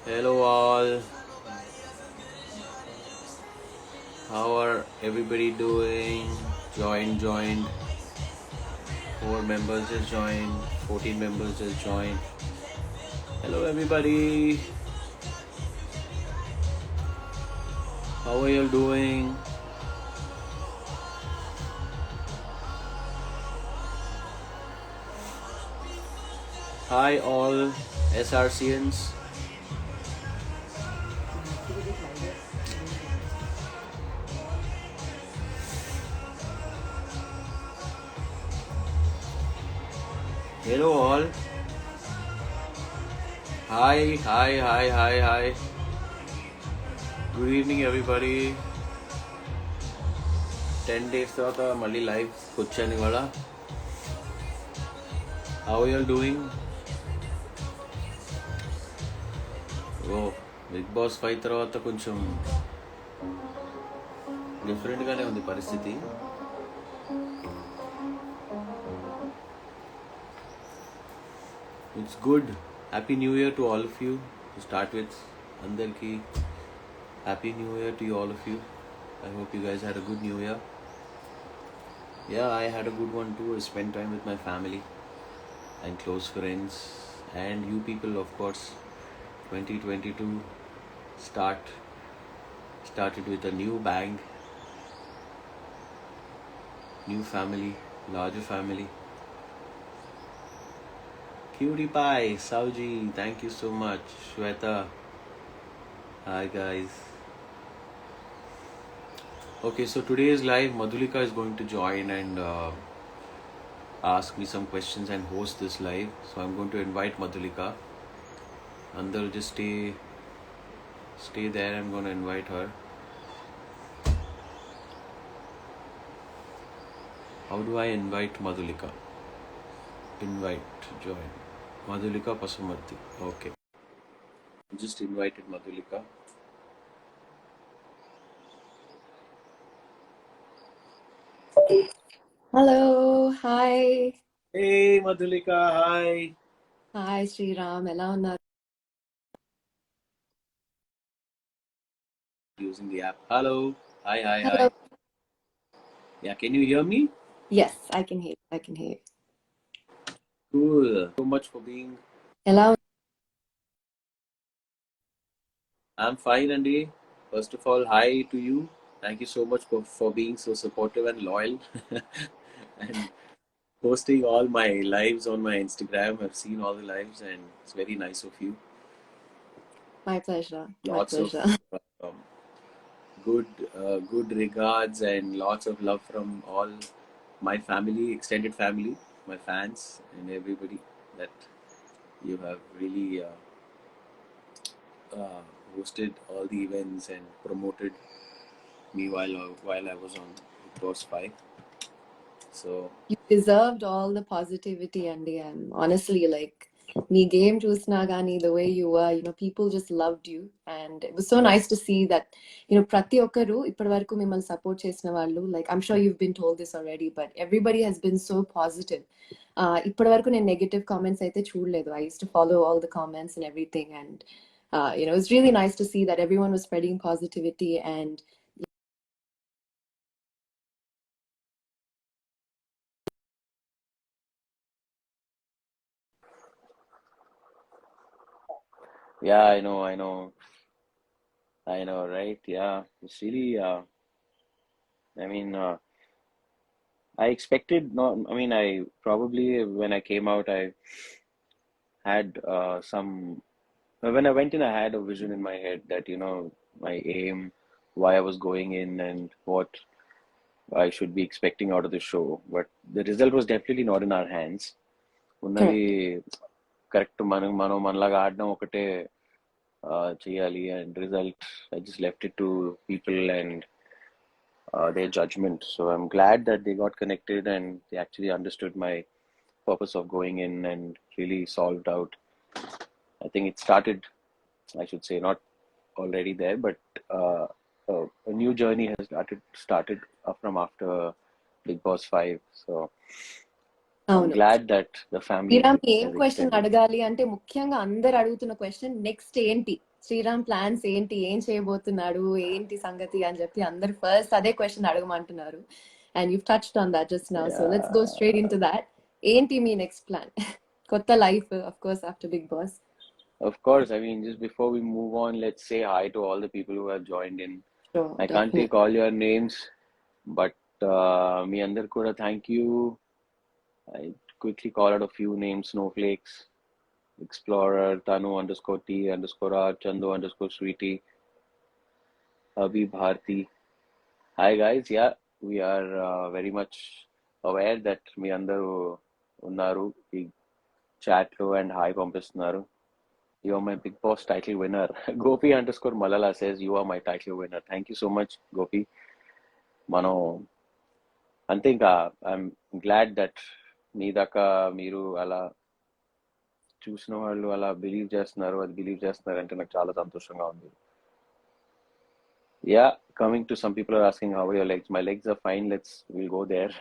Hello all, how are everybody doing? Joined. 4 members just joined, 14 members just joined. Hello everybody, how are you doing? Hi all SRCNs. Hello all. Hi. Good evening everybody. 10 days తర్వాత మళ్ళీ live వచ్చాను ఇవాళ. How are you all doing? Bigg Boss 5 తర్వాత కొంచెం డిఫరెంట్గానే ఉంది పరిస్థితి. It's good. Happy New Year to all of you. To start with, Andarki, Happy New Year to you, all of you. I hope you guys had a good New Year. Yeah, I had a good one too. I spent time with my family and close friends and you people, of course. 2022 started with a new bang, new family, larger family. Cutie Pie, Sauji, thank you so much. Shweta, hi guys. Okay, so today's live, Madhulika is going to join and ask me some questions and host this live. So I'm going to invite Madhulika. Andar, just stay there. I'm going to invite her. How do I invite Madhulika? Invite, join. Madhulika Pasumarthi. Okay. Just invited Madhulika. Hello, hi. Hey Madhulika, hi. Hi, Sriram. Ela unnaru? Using the app. Hello. Hi. Hello. Yeah, can you hear me? Yes, I can hear. I can hear. Cool. So much for being. Ela I'm fine, Andy. First of all, hi to you. Thank you so much for being so supportive and loyal and posting all my lives on my Instagram. I've seen all the lives and it's very nice of you. my pleasure. My Lots of pleasure. um, good regards and lots of love from all my family, extended family, my fans, and everybody that you have really hosted all the events and promoted me while I was on Big Boss 5. So You deserved all the positivity, Andy. And honestly, like me game chusna gani, the way you were, people just loved you. And it was so nice to see that, prati okkaru ippadi varaku mimmalni support chesina vallu. Like I'm sure you've been told this already, but everybody has been so positive. ఇప్పటి వరకు నేను negative comments అయితే చూడలేదు. I used to follow all the comments and everything, and it's really nice to see that everyone was spreading positivity. And yeah, I know, right? Yeah, it's really. I mean, I expected not. I mean, I probably when I came out, I had some. When I went in, I had a vision in my head that my aim, why I was going in, and what I should be expecting out of the show. But the result was definitely not in our hands. ఉన్నది correct. Correct మనం మనలాగా ఆడడం ఒకటే చేయాలి and result I just left it to people and their judgment. So I'm glad that they got connected and they actually understood my purpose of going in and really solved out. I think it started, I should say, not already there, but a new journey has started from after Big Boss 5. So I'm అవును. glad that the family Sriram ఏం has question extended. అడగాలి అంటే ముఖ్యంగా అందరు అడుగుతున్న question next ఏంటి Sriram plans ఏంటి, ఏం చేయబోతున్నాడు, ఏంటి సంగతి అని చెప్పి అందరు ఫస్ట్ అదే క్వశ్చన్ అడగమంటున్నారు. And you touched on that just now, so let's go straight in to that. ఏంటి మీ నెక్స్ట్ ప్లాన్? కొత్త life, of course after Bigg Boss. Of course, I mean, just before we move on, let's say hi to all the people who have joined in. Sure, I can't take all your names, but me andar kuda thank you. I quickly call out a few names: Snowflakes, Explorer, Tanu underscore T underscore R, Chandu underscore Sweetie, Abhi Bharti. Hi guys, yeah, we are very much aware that మీ అందరూ ఉన్నారు ఈ chat లో and hi పంపిస్తున్నారు. You are my Big Boss title winner. Gopi underscore Malala says you are my title winner. Thank you so much, Gopi. మనం అంతే ఇంకా I'm glad that మీ దాకా మీరు అలా చూసిన వాళ్ళు అలా బిలీవ్ చేస్తున్నారు, అది బిలీవ్ చేస్తున్నారు అంటే నాకు చాలా సంతోషంగా ఉంది. Yeah, coming to some people are asking how are your legs. My legs are fine. We'll go there.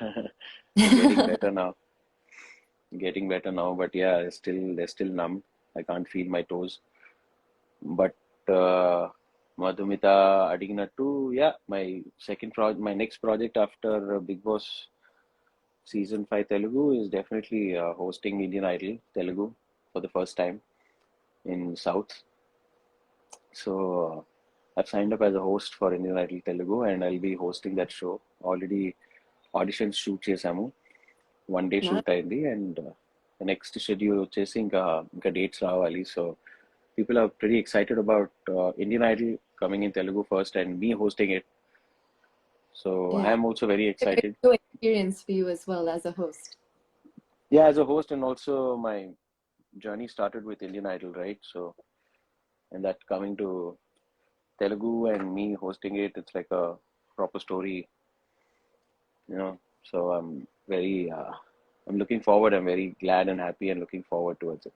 Getting better now. But yeah, they're still numb. I can't feel my toes. But Madhumita adiginattu, yeah, my next project after Big Boss season 5 Telugu is definitely hosting Indian Idol Telugu for the first time in South. So I've signed up as a host for Indian Idol Telugu and I'll be hosting that show. Already auditions shoot చేసాము, 1 day shoot అయింది, and next schedule వచ్చేసి ఇంకా dates రావాలి. So people are pretty excited about Indian Idol coming in Telugu first and me hosting it. So Yeah. I am also very excited. It's a new experience for you as well as a host. Yeah, as a host, and also my journey started with Indian Idol, right? So, and that coming to Telugu and me hosting it, it's like a proper story, you know. So I'm looking forward. I'm very glad and happy and looking forward towards it.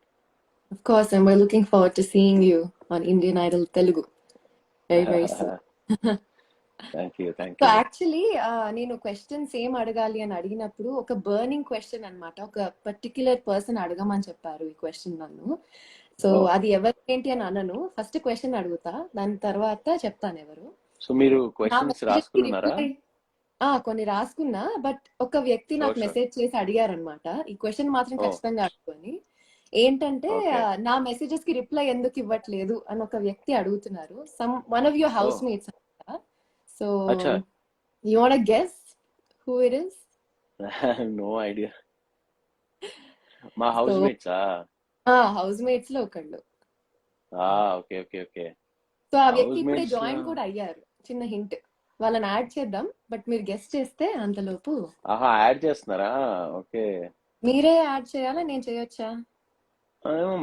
Of course, and we're looking forward to seeing you on Indian Idol Telugu very, very soon. Thank you. So actually నేను questions ఏం అడగాలి అని అడిగినప్పుడు ఒక burning question అన్నమాట, ఒక particular person అడగమని చెప్పారు ఈ క్వశ్చన్ నన్ను. సో అది ఎవరు ఏంటి అని అనను, ఫస్ట్ క్వశ్చన్ అడుగుతా, దాని తర్వాత చెప్తాను ఎవరు. సో మీరు క్వశ్చన్స్ రాసుకున్నారా? కొన్ని రాసుకున్నా, బట్ ఒక వ్యక్తి నాకు మెసేజ్ చేసి అడిగారనమాట ఈ క్వశ్చన్ మాత్రం ఖచ్చితంగా అడుగుని. ఏంటంటే నా మెసేజెస్ కి రిప్లై ఎందుకు ఇవ్వట్లేదు అని ఒక వ్యక్తి అడుగుతున్నారు. One of your house mates అనమాట. So you want to guess who it is? No idea. మా హౌస్ మేట్స్ హౌస్ మేట్స్ లో ఒకళ్ళు. Okay okay okay. సో ఆ వ్యక్తి ఇప్పుడే జాయిన్ కూడా అయ్యారు. చిన్న హింట్, వాళ్ళని యాడ్ చేద్దాం, బట్ మీరు గెస్ చేస్తే అంతలోపు. యాడ్ చేస్తున్నారా? ఓకే, మీరే యాడ్ చేయాలా, నేను చేయొచ్చా?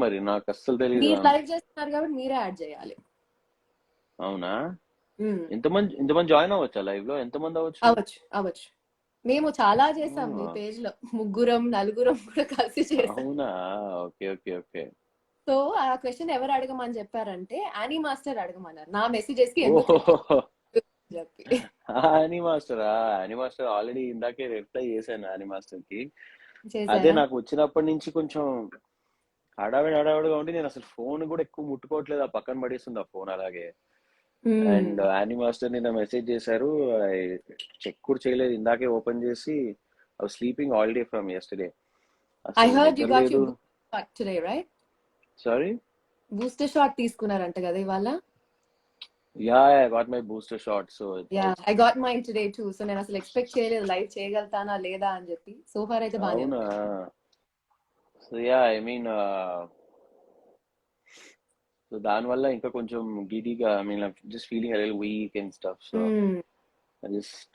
మరి నాకు అస్సలు తెలియదు. మీరు లైవ్ చేస్తున్నారు కాబట్టి మీరే యాడ్ చేయాలి. అవునా? ఇంతమంది జాయిన్ అవ్వచ్చా లైవ్ లో? ఎంతమంది అవ్వచ్చు. మేము చాలా చేసాం మీ పేజ్ లో, 3 4 కూడా కలిసి చేసాం. అవునా? Okay okay okay. సో ఆ క్వశ్చన్ ఎవరు అడగమని చెప్పారంటే యానీ మాస్టర్ అడగమన్నారు. నా మెసేజెస్ కి యానీ మాస్టర్ ఆల్రెడీ ఇందాకే రిప్లై చేశాను యానీ మాస్టర్ కి. అదే నాకు వచ్చినప్పటి నుంచి కొంచెం హడావిడిగా ఉండి నేను అసలు ఫోన్ కూడా ఎక్కువ ముట్టుకోవట్లేదు, ఆ పక్కన పడేస్తుంది ఆ ఫోన్ అలాగే. అండ్ యానీ మాస్టర్ నిన్న మెసేజ్ చేశారు, చెక్ కూడా చేయలేదు, ఇందాకే ఓపెన్ చేసి I was sleeping all day from yesterday. I heard you got your booster today, right? Sorry, booster shot తీసుకున్నారంట కదా ఇవాళ? Ya, I got my booster shot. So ya, I got mine today too. సో నేను అసలు expect చేయలేదు live చేయగలుగుతానా లేదా అని చెప్పి. సో ఫార్ అయితే బానే ఉంది. So ya, I mean so దానివల్ల ఇంకా కొంచెం గిడిగా, I mean just feeling a little weak and stuff. So I just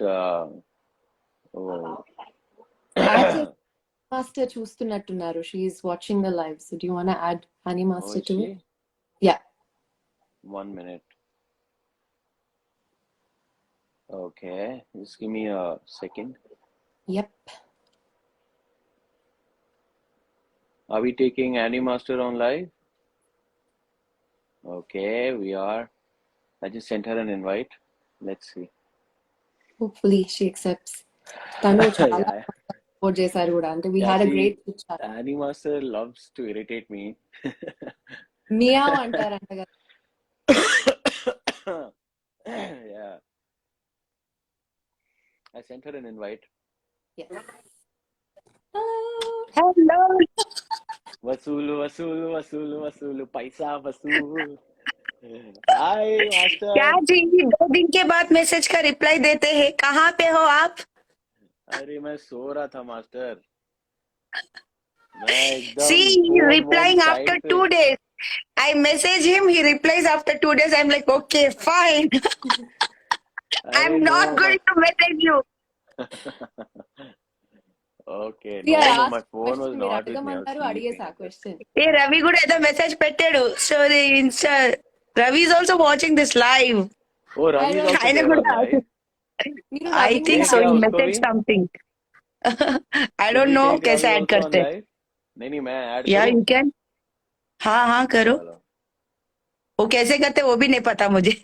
master చూస్తున్నట్టున్నారు. She is watching the live. So do you want to add honey master too? Ya, 1 minute. Okay, just give me a second. Yep. Are we taking Annie Master on live? Okay, we are. I just sent her an invite. Let's see. Hopefully she accepts. Tanu chala support chesaru kuda, ante we had a great chat. Annie Master loves to irritate me. Meow antaranta kada. I sent her an invite. Yes. Hello. Hello वसूल पैसा वसूल. Hi क्या master. जी 2 दिन के बाद message का reply देते हैं, कहाँ पे हो आप? अरे मैं सो रहा था मास्टर. मैं सी एकदम फोन रिप्लाइंग साइड आफ्टर पे. 2 days. I message him, he replies after 2 days. I'm like, okay, fine. अरे I'm no not going to message you. Okay, We are no, my asked phone was question. మీరు not with me. I was అడగమన్నారు అడిగేసా sleeping. Question. ఏ రవి కూడా ఏదో message పెట్టాడు story Insta. Ravi is also watching this live. Oh, Ravi is also ఆయన there కూడా on live. మీరు I రవిని think देख so, क्या he उसको messaged भी. something. I Should don't we know take कैसे Ravi ऐड also on करते. live? नहीं मैं ऐड या करूँ. You can. हाँ हाँ करो. चलो. वो कैसे करते वो भी नहीं पता मुझे.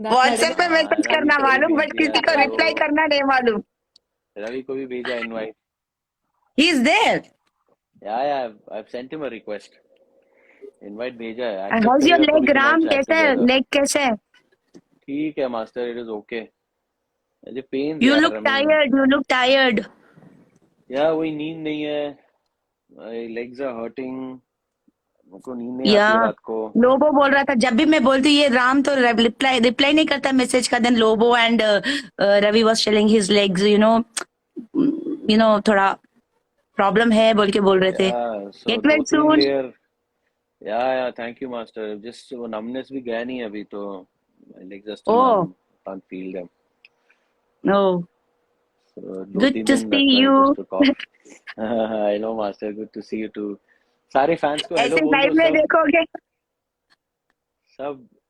దాన్ని व्हाट्सएप पे అడగ मैसेज रवि करना को भी मालूम, भेज बट दिया किसी को मैं तो. रिप्लाई करना नहीं मालूम. रवि को भी भेजा invite. He is there. Yeah, I've sent him a request. Invite भेजा है. Accept हाउस योर करेगा तो we leg can all Ram, chat कैसे है together. लेग, कैसे है? ठीक है मास्टर. It is okay. मुझे पेन यू यार. Look I mean, tired, you look tired. यार वही नींद नहीं है. My legs are hurting. मुझको नींद नहीं या आती है रात को. लोबो बोल रहा था, जब भी मैं बोलती हूँ ये राम तो रिप्लाई रिप्लाई नहीं करता मैसेज का. Then Lobo and Ravi was telling his legs, you know थोड़ा प्रॉब्लम है बोल के बोल रहे थे. Yeah, so get well 2-3 soon. लेयर. Yeah thank you master. Just वो numbness भी गया नहीं अभी तो. My legs are still oh numb. Can't feel them. No, So good 2-3 to दिन सी लगता है you. just to cough. I know master. Good to see you too. सारे फैंस को हेलो ऐसे बोल दो लाइव में सब. देखोगे.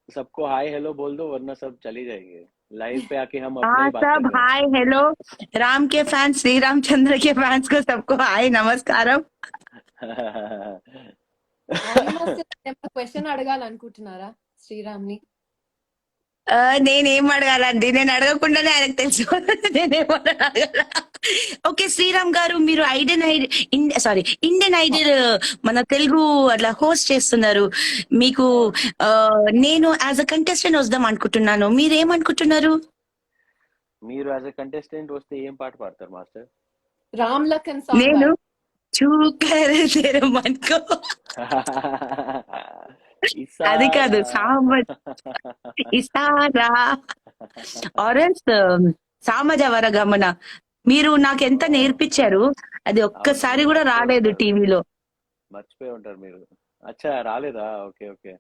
सबको हाय हेलो बोल दो वरना सब चले जाएंगे. लाइव पे आके हम अपने हाँ ही बातें सब करें. Hi hello. राम के फैंस, श्री रामचंद्र के फैंस को सबको हाय नमस्कारम. Animals question అడగాలనుకుంటున్నారా శ్రీరామ్ని? నేనేం అడగాలండి, నేను అడగకుండానే ఆయనకు తెలుసు నేనేం అడగాల. ఓకే శ్రీరామ్ గారు, మీరు ఇండియన్ ఐడల్ మన తెలుగు అట్లా హోస్ట్ చేస్తున్నారు. మీకు నేను యాజ్ అ కంటెస్టెంట్ వద్దాం అనుకుంటున్నాను, మీరేమనుకుంటున్నారు? మీరు యాజ్ ఎ కంటెస్టెంట్ వస్తే ఏం పాట పాడతారు మాస్టర్? రామ్ లఖన్ సాంగ్ నేను చూకర్ అనుకో, అది కాదు, ఇసారా ఆరెంజ్ సామజవర గమన. మీరు నాకు ఎంత నేర్పించారు, అది ఒక్కసారి కూడా రాలేదు టీవీలో. మర్చిపోయి ఉంటారు మీరు. అచ్చా రాలేదా? Okay okay.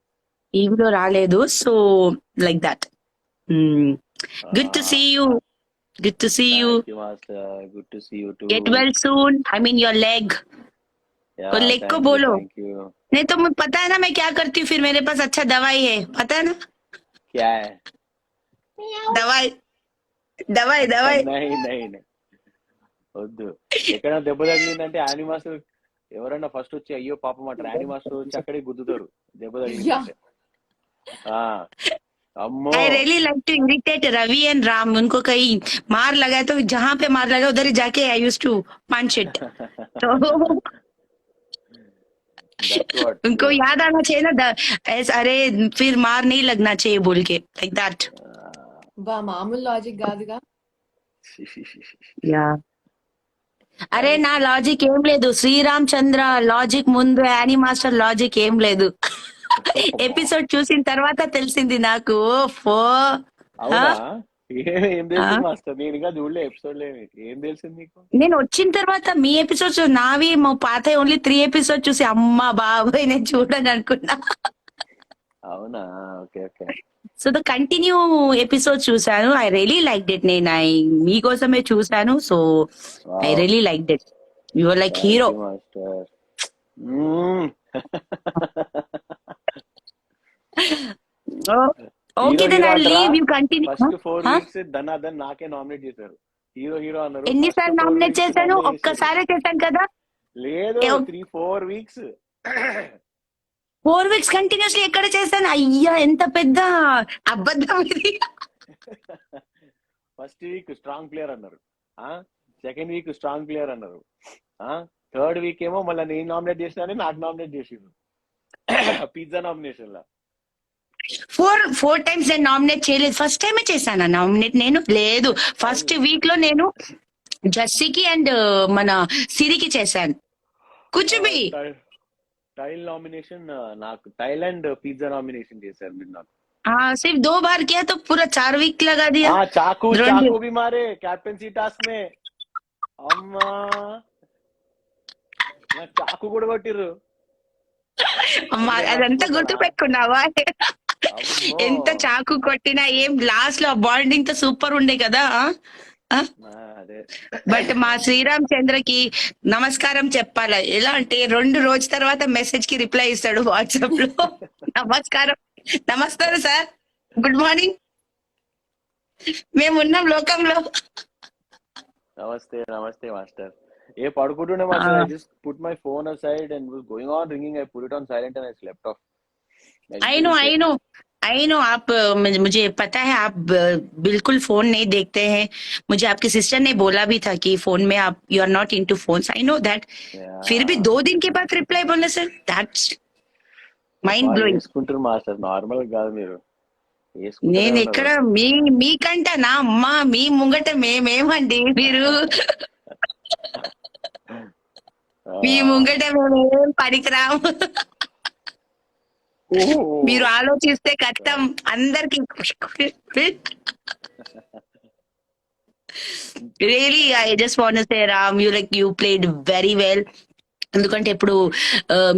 టీవీలో రాలేదు. So like that. Good to see you. Good to see you. Thank you master. Good to see you too. Get well soon. I mean your leg. Yeah, leg को thank you, बोलो. thank you. नहीं तो मुझे पता है ना मैं क्या करती हूँ, फिर मेरे पास अच्छा दवाई है, पता है ना. क्या है? दवाई दवाई दवाई. नहीं नहीं नहीं వద్దు. ఎక్కడైనా దెబ్బ తగిలిందంటే యానిమాస్ ఎవరైనా ఫస్ట్ వచ్చి అయ్యో పాపం అంటారు. యానిమాస్ వచ్చి అక్కడే గుద్దుతారు దెబ్బ తగిలిందంటే. अम्मो I really like to irritate Ravi and Ram. उनको कहीं मार लगा है तो जहां पे मार लगा उधर ही जाके आई यूज टू पंच इट. तो that's what. उनको याद आना चाहिए ना, ऐसा अरे फिर मार नहीं लगना चाहिए बोल के, लाइक दैट. బా మామూలు లాజిక్ కాదుగా. యా. అరే నా లాజిక్ ఏం లేదు, శ్రీరామ్ చంద్ర లాజిక్ ముందు యానీ మాస్టర్ లాజిక్ ఏం లేదు. ఎపిసోడ్ చూసిన తర్వాత తెలిసింది నాకు. ఫో అవునా? ఏం తెలిసింది మాస్టర్? నేను ఇంకా చూడలే ఎపిసోడ్ లేని. ఏం తెలిసింది నీకు? నేను వచ్చిన తర్వాత మీ ఎపిసోడ్స్ నావి మా పాత ఓన్లీ 3 ఎపిసోడ్ చూసి అమ్మా బాబాయ్ నేను చూడని అనుకున్నా. అవునా? Okay okay. So the continue episode చూసాను. I really like it. నేను మీకోసమే చూసాను. So I really like it. You are like hero master. Okay then I leave you continue. First 4 weeks ధనాధన్ నాకే నామినేట్ చేశారు. హీరో హీరో అన్నారు. ఎన్నిసార్లు nominate చేశాను? ఒక్కసారి చేశాను కదా. లేదు 3-4 వీక్స్. 4 వీక్స్ కంటిన్యూస్లీ ఎక్కడ చేశాను? అయ్యా ఎంత పెద్ద అబద్ధం ఇది. ఫస్ట్ వీక్ స్ట్రాంగ్ ప్లేయర్ అన్నారు. సెకండ్ వీక్ స్ట్రాంగ్ ప్లేయర్ అన్నారు. థర్డ్ వీక్ ఏమో మళ్ళీ నేను నామినేట్ చేసినా నాకు నామినేట్ చేసిండు పిజ్జా నామినేషన్ లా. ఫోర్ టైమ్స్ నేను నామినేట్ చేయలేదు. ఫస్ట్ టైమే చేశాను నామినేట్. నేను లేదు, ఫస్ట్ వీక్ లో నేను జస్సీకి అండ్ మన సిరికి చేశాను. కుచుబి టైల్ నామినేషన్ నాకు టైల్ అండ్ పిజ్జా నామినేషన్ చేశారు మీరు నాకు. सिर्फ 2 बार किया तो पूरा 4 वीक लगा दिया. चाकू भी मारे कैप्टनसी टास्क में. अम्मा నాకు చాకు కూడా కొట్టిర్రు. అమ్మా అదంతా గుర్తు పెట్టుకున్నావా? ఎంత చాకు కొట్టినా ఏం లాస్ట్ లో బాండింగ్ తో సూపర్ ఉండే కదా. బట్ మా శ్రీరామ్ చంద్రకి నమస్కారం చెప్పాలా. ఎలా అంటే 2 రోజుల తర్వాత మెసేజ్ కి రిప్లై ఇస్తాడు వాట్సాప్ లో. నమస్కారం సార్, గుడ్ మార్నింగ్, మేము ఉన్నాం లోకంలో. నమస్తే నమస్తే మాస్టర్. ఏ పడుకుంటుండే master. I just put my phone aside and was going on ringing. I put it on silent and I slept off. I know आप, मुझे पता है आप बिल्कुल फोन नहीं देखते हैं. मुझे आपके सिस्टर ने बोला भी था कि फोन में आप you are not into phones. I know that. फिर भी 2 दिन के बाद रिप्लाई बोलने सर, दैट्स మైండ్ బ్లోయింగ్. వేసుకుంటారు మాస్టర్, నార్మల్ కాదు మీరు. నేను ఇక్కడ మీకంట నా అమ్మ మీ ముంగట మేమేమండి, మీరు మీ ముంగట మేమేం పనికిరాము. మీరు ఆలోచిస్తే కష్టం అందరికి. Really I just want to say Ram, you played very well. ఎందుకంటే ఇప్పుడు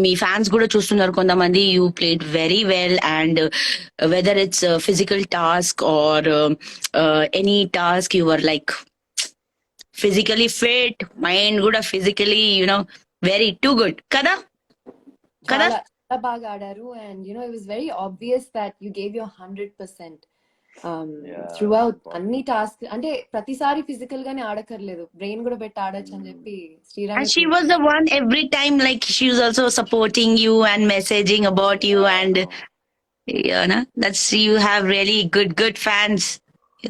మీ ఫ్యాన్స్ కూడా చూస్తున్నారు కొంతమంది. You played very well and whether it's physical task or any task, you are like physically fit, mind కూడా ఫిజికలీ వెరీ టూ గుడ్ కదా. చాలా బాగా ఆడారు. And it was very obvious that you gave your 100% throughout అన్ని task. అంటే ప్రతిసారి physical గానే ఆడకర్లేదు, brain కూడా పెట్టి ఆడొచ్చు అని చెప్పి Sriram. And she was the one every time, like she was also supporting you and messaging about you, and that's, you have really good fans, I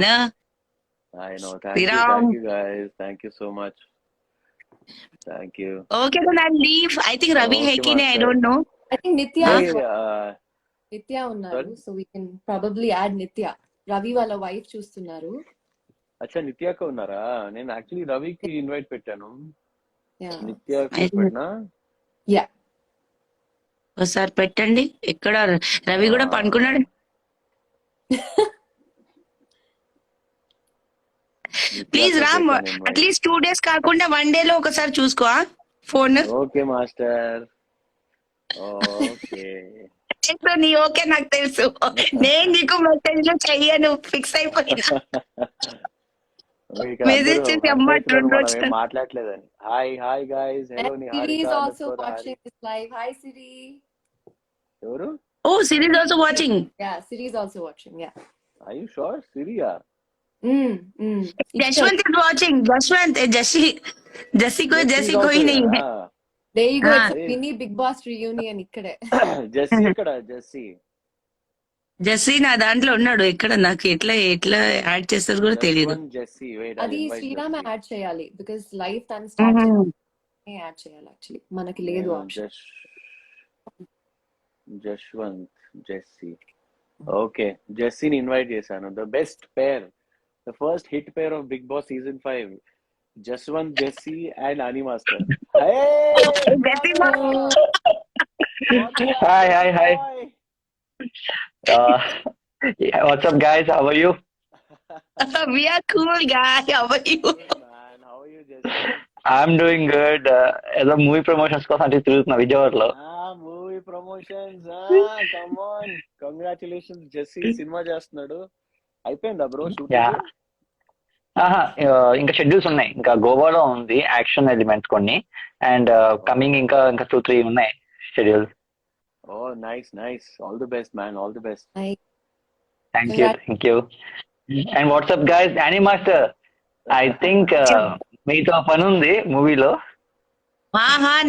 know. Thank you guys. Thank you so much. Thank you. Okay, then I'll leave. I think Ravi Hekine, I don't know. I think Nitya ఉన్నారు, so we can probably add Nitya. Ravi వాళ్ళ wife చూస్తున్నారు. అచ్చా, నిత్యాక ఉన్నారా? నేను actually రవికి invite పెట్టాను. నిత్యాకి పెట్టినా. Yeah, ఒకసారి పెట్టండి. ఇక్కడ రవి కూడా పనుకున్నాడు. ప్లీజ్ రామ్, అట్లీస్ట్ 2 days కాకుండా 1 day లో ఒకసారి చూసుకో ఫోన్. Okay master, okay. నీ ఓకే నాకు తెలుసు, నేను నీకు మెసేజ్ లో చెయ్యను, ఫిక్స్ అయిపోయినా. మెసేజ్ చేసి అమ్మ 2 రోజులు మాట్లాడలేదని. Hi guys, hello Niharika. Siri is also watching this live. Hi Siri. ఎవరు? Oh, Siri is also watching. Yeah, Siri is also watching. Yeah. Are you sure? Siri ya? Jashwant is watching. Jesse कोई नहीं है. There you go. It's a mini Big Boss reunion ikkade. Jesse ikkada, Jesse నా దాంట్లో ఉన్నాడు. ఎక్కడ నాకు ఎట్లా add చేస్తారు కూడా తెలియదు. అది శ్రీరామ్ యాడ్ చేయాలి, బికాజ్ లైఫ్ తను స్టార్ట్ యాడ్ చేయాలి. యాక్చువల్లీ మనకి లేదు ఆప్షన్. జశ్వంత్, జెస్సీ. ఓకే, జెస్సీని ఇన్వైట్ చేశాను. The best pair, the first hit pair of Bigg Boss season 5, Jaswanth, Jessie and Annie master. Hi. What's up, guys? How are you? We are cool, guys. How are you? Man, how are you, Jesse? I'm doing good. ఏదో movie promotions కోసం అంటే తిరుగుతున్నా విజయవాడలో. Movie promotions, come on, congratulations. Jesse cinema చేస్తున్నాడు. అయిపోయిందా bro shooting? ఇంకా schedules ఉన్నాయి. ఇంకా గోవాలో ఉంది యాక్షన్ ఎలిమెంట్స్ కొన్ని, అండ్ కమింగ్ ఇంకా 2-3 ఉన్నాయి schedules. Oh, nice. All the best, man. All the best. Thank you. And what's up, guys? Annie Master, I think మీతో పని ఉంది మూవీలో.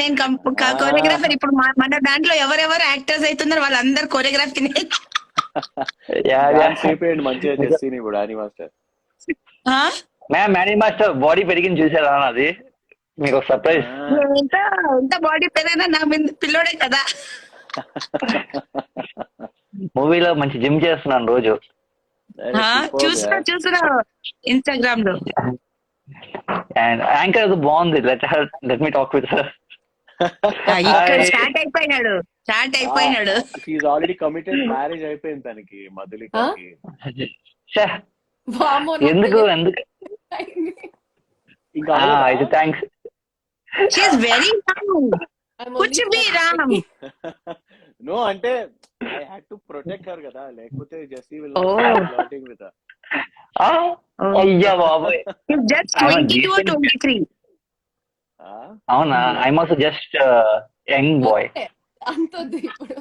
నేను కోరియోగ్రాఫర్. ఇప్పుడు మన దాంట్లో ఎవరెవరు యాక్టర్స్ అవుతున్నారు వాళ్ళందరూ కోరియోగ్రాఫీ. మంచిగా చేసి ఇప్పుడు Anee master. Ma'am, Anee master body పెరిగింది చూసారా? అది మీకు సర్ప్రైజ్. ఎంత బాడీ పెరిగినా నా పిల్లోడే కదా. మూవీలో మంచి జిమ్ చేస్తున్నాను రోజు. చూస్తున్నా చూస్తున్నా ఇన్స్టాగ్రామ్ లో. అండ్ యాంకర్ అది బాగుంది. Let me talk with her. ఇక్కడ స్టార్ట్ అయిపోయినాడు. షీఈ్ ఆల్రెడీ కమిటెడ్, మ్యారేజ్ అయిపోయింది తనకి, మధులికకి. వామ్మో, ఎందుకు ఇంకా అయితే థ్యాంక్స్. షీఈ్ వెరీ I'm కుచ్ only బి రామ్. నో అంటే I had to protect her కదా, లేకపోతే Jessie will Oh. Flirting with her. అయ్యా బాబోయ్. Just 22 or 23. అవునా? I'm also just young boy. అంతొద్దు ఇప్పుడు.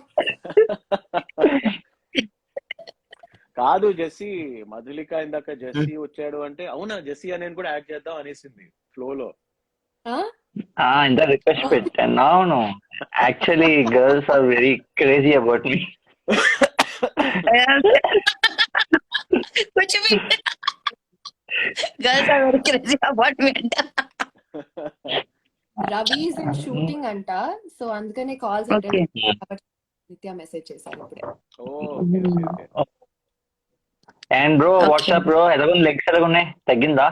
కాదు జెస్సీ, మధులిక ఇందాక జెస్సీ వచ్చాడు అంటే అవునా జెస్సీ అని కూడా యాడ్ చేద్దాం అనేసింది ఫ్లో లో. ఇంత రిక్వెస్ట్ పెట్టాను. అవును, actually girls are very crazy about me. కుచ్ బి girls are very crazy about me అంట. రవి ఇస్ ఇన్ షూటింగ్ అంట, సో అందుకనే కాల్స్ Okay. నిత్య మెసేజ్ చేశాను ఇప్పుడే. And bro Okay. What's up bro, ఎలా ఉంది? లెగ్స్ ఎలా ఉన్నాయి? తగ్గిందా?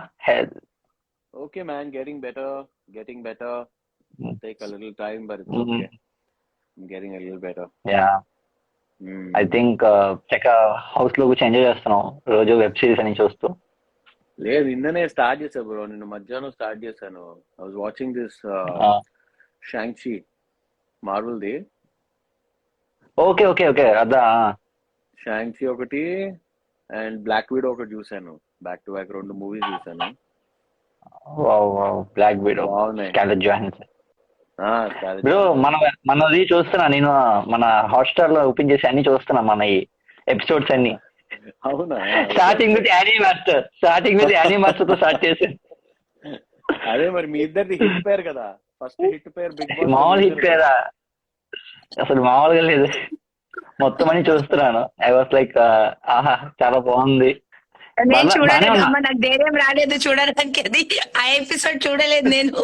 Okay man, getting better. Take a little time, but it's Mhm. okay. I'm getting a little better. Yeah, I think చెక్క హౌస్ లో కూర్చొని ఎంజాయ్ చేస్తున్నాం రోజు వెబ్ సిరీస్ అని చూస్తూ. లేదు, నిన్ననే స్టార్ట్ చేశా బ్రో, నిన్న మధ్యాహ్నం స్టార్ట్ చేశాను. I was watching this Shang Chi, Marvel the. Okay okay okay, అదా. షాంగ్-చి ఒకటి అండ్ బ్లాక్ విడో ఒకటి చూశాను. బ్యాక్ టు బ్యాక్ 2 మూవీస్ చూశాను. బ్లాక్ విడో, బాగున్నాయి. Scarlett Johansson. Scarlett bro Johansson. మనది చూస్తున్నా నేను, మన హాట్స్టార్ లో ఓపెన్ చేసి అన్ని చూస్తున్నా, మన ఈ ఎపిసోడ్స్ అన్ని. అవునా? స్టార్టింగ్ విత్ యానీ మాస్టర్ తో స్టార్ట్ చేసి. అదే మరి మీ ఇద్దరిది హిట్ పేరు కదా, ఫస్ట్ హిట్ పేరు బిగ్ బాస్. మామూలు హిట్ పేరా? అసలు మామూలుగా లేదు. మొత్తం అని చూస్తున్నాను. ఐ వాస్ లైక్ ఆహా చాలా బాగుంది. నేను బానే చూడలేదు ఉన్నా. అమ్మ, నాకు ధైర్యం రాలేదు చూడడానికి. అది ఆ ఎపిసోడ్ చూడలేదు నేను.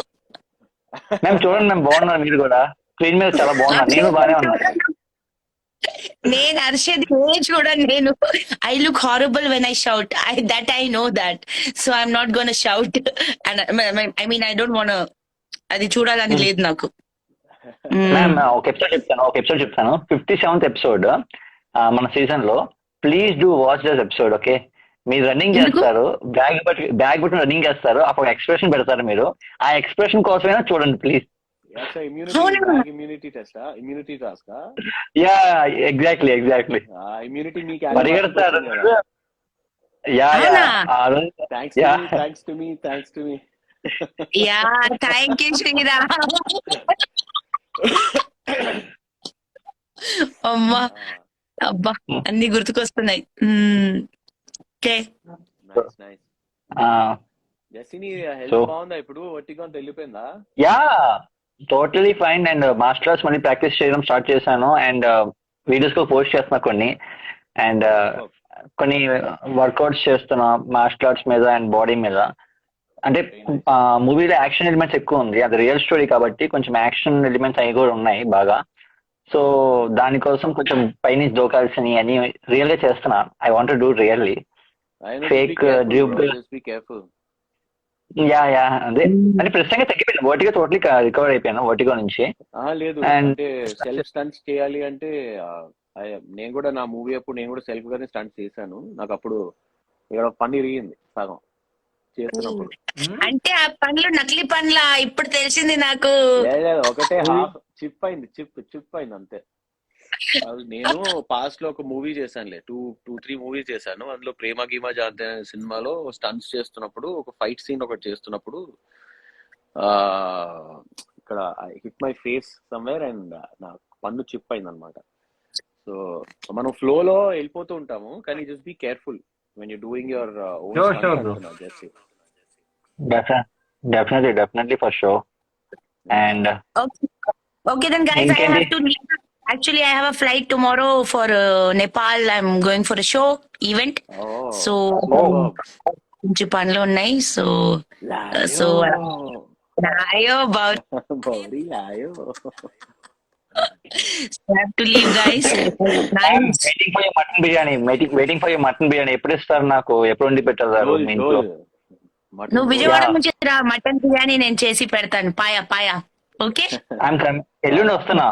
మేము చూడండి, మేము బాగున్నాను, మీరు కూడా స్క్రీన్ మీద చాలా బాగున్నాను, నేను బాగానే ఉన్నాను. నేను అర్షద్ చూడండి, నేను I look horrible when I shout. I know that, so I'm not gonna shout. I mean I don't want అది చూడాలని లేదు నాకు. మ్యామ్ ఒక ఎపిసోడ్ చెప్తాను 57th ఎపిసోడ్ మన సీజన్ లో. Please do watch this episode. Okay, మీరు రన్నింగ్ చేస్తారు, బ్యాగ్ పట్టుకుని రన్నింగ్ చేస్తారు, అప్పుడు ఎక్స్ప్రెషన్ పెడతారు మీరు. ఆ ఎక్స్ప్రెషన్ కోసమైనా చూడండి please. Immunity task. Ya exactly immunity మీకు పరిగెడతారు. Ya thanks to me. Ya thank you Sriram. అమ్మా అబ్బా అన్ని గుర్తుకొస్తున్నాయి. ఓకే, జెస్సీ హెల్త్ బాగుందా ఇప్పుడు? ఒట్టిగా వెళ్ళిపోయిందా? Yeah totally fine. And martial arts మళ్ళీ ప్రాక్టీస్ చేయడం స్టార్ట్ చేశాను. అండ్ వీడియోస్ కూడా పోస్ట్ చేస్తున్నా కొన్ని. అండ్ కొన్ని వర్కౌట్స్ చేస్తున్నా మార్షల్ ఆర్ట్స్ మీద అండ్ బాడీ మీద. అంటే మూవీలో యాక్షన్ ఎలిమెంట్స్ ఎక్కువ ఉంది, అది రియల్ స్టోరీ కాబట్టి కొంచెం యాక్షన్ ఎలిమెంట్స్ అవి కూడా ఉన్నాయి బాగా. సో దానికోసం కొంచెం పైనుంచి దోకాల్సినవి అని రియల్ గా చేస్తున్నా. I want do really fake dupe. Yeah అదే అంటే ప్రస్తుతంగా తగ్గిపోయాను. వర్టిగో టోటలీ రికవర్ అయిపోయాను వర్టిగో నుంచి. లేదు అంటే సెల్ఫ్ స్టంట్స్ చేయాలి అంటే నేను కూడా నా మూవీ అప్పుడు నేను కూడా సెల్ఫ్ గానే స్టంట్స్ చేశాను. నాకు అప్పుడు ఇక్కడ పని ఇరిగింది సగం చేస్తున్నప్పుడు. అంటే ఆ పండ్లు నకిలీ పండ్ల ఇప్పుడు తెలిసింది నాకు. ఒకటే హాఫ్ చిప్ అయింది అంతే. నేను పాస్ట్ లో ఒక మూవీ చేశానులే, 2-3 మూవీస్ చేశాను. అందులో ప్రేమ గీమా జాతే అనే సినిమాలో స్టంట్స్ చేస్తున్నప్పుడు ఒక ఫైట్ సీన్ ఒకటి చేస్తున్నప్పుడు ఇక్కడ hit my face somewhere and నా పన్ను చిప్ అయింది అనమాట. సో మనం ఫ్లో లో వెళ్ళిపోతూ ఉంటాము, కానీ just be careful when you doing your own. Definitely for sure. And okay then guys, I have to leave. Actually, I have a flight tomorrow for Nepal. I'm going for a show event. So కొంచెం పనులు ఉన్నాయి. So లాయో Have to leave, guys. I'm Nice. waiting for your mutton biryani. Waiting for your mutton biryani. ఎప్పుడు ఇస్తారు నాకు? ఎప్పుడు వండి పెట్టారు రోల్ మీ ఇంట్లో? రోల్ మటన్ నువ్వు రోల్. విజయవాడ Yeah. నుంచి రా, మటన్ బిర్యానీ నేను చేసి పెడతాను. పాయా ఓకే. ఎల్లుండి వస్తున్నా.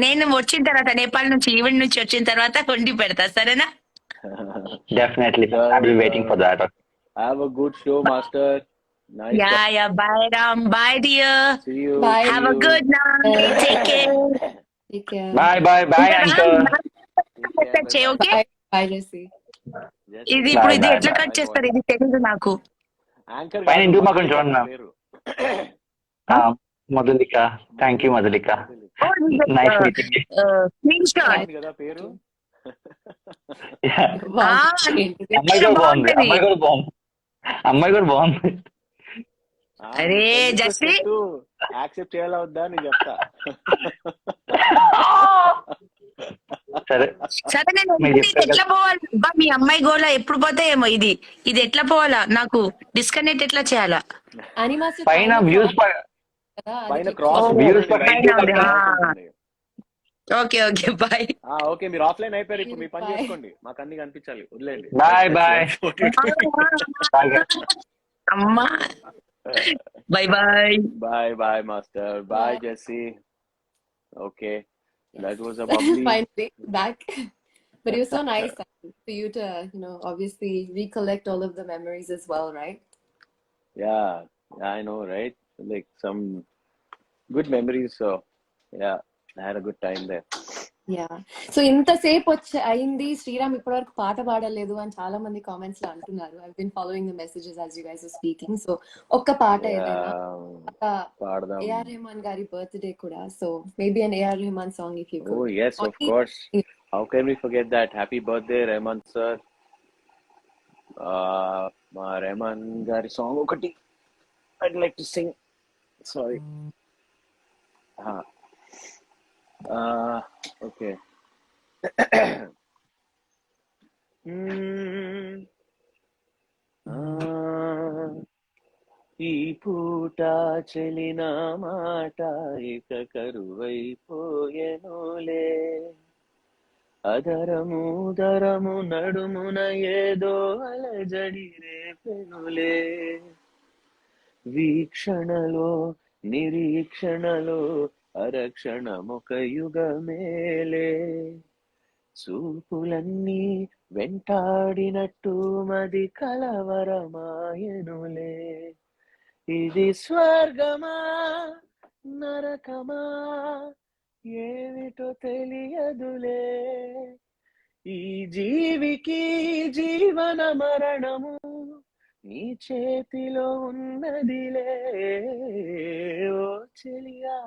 నేను వచ్చిన తర్వాత, నేపాల్ నుంచి ఈవెంట్ నుంచి వచ్చిన తర్వాత వండి పెడతా, సరేనా? Definitely. I'll be waiting for that. Have a good show, master. Nice. Yeah bye Ram, bye dear. See you. Bye. Have a good night, take care. Take care. Bye, anchor. Okay. Bye, Jesse. ఇది ఇప్పుడు ఇది Bye, ఎట్లా bye. Cut చేస్తారు, ఇది తెలియదు నాకు. Anchor పైన into మాకు చూడండి ma'am. Madhulika. Thank you Madhulika. Nice meeting. Screen shot. కదా పేరు. Wow. అమ్మాయి కూడా బాగుంది. అమ్మాయి కూడా బాగుంది. అరే, జస్సి. యాక్సెప్ట్ చేయాలా వద్దా అని చెప్తా. సరే నేను ఇది ఎట్లా పోవాలి బా, మీ అమ్మాయి గోలా ఎప్పుడు పోతే ఏమో, ఇది ఎట్లా పోవాలా, నాకు డిస్కనెక్ట్ ఎట్లా చేయాలా? Animaster పైన వ్యూస్ పైన cross Views okay bye. Okay, మీరు ఆఫ్లైన్ అయిపోయారు, ఇప్పుడు మీ పని చేసుకోండి, మాకు అన్ని కనిపించాలి, వదిలేండి. బాయ్ అమ్మా, bye bye master, bye Jesse. Okay, that was a bubbly. finally back. But it was so nice for you to, obviously recollect all of the memories as well, right? Yeah, I know, right? Like some good memories. So yeah, I had a good time there. Yeah. So ఇంతసేపు అయింది శ్రీరామ్ ఇప్పటివరకు పాట పాడలేదు అని చాలా మంది comments లో అంటున్నారు. I've been following the messages as you guys are speaking. So ఒక్క పాట ఏదైనా పాడదాం. A.R. Rahman గారి బర్త్డే కూడా. So maybe an A.R. Rahman song if you could. Oh yes, of course. How can we forget that? Happy birthday, Rahman sir. మా Rahman గారి song ఒకటి I'd like to sing. Sorry. Okay. ఈ పూట చెలిన మాట ఇక కరువైపోయెనులే, అదరము దరము నడుమున ఏదో అలజడి రేపెనులే, వీక్షణలో నిరీక్షణలో అరక్షణమొక యుగమేలే, చూపులన్నీ వెంటాడినట్టు మది కలవరమాయనులే, ఇది స్వర్గమా నరకమా ఏమిటో తెలియదులే, ఈ జీవికి జీవన మరణము నీ చేతిలో ఉన్నదిలే, ఓ చెలియా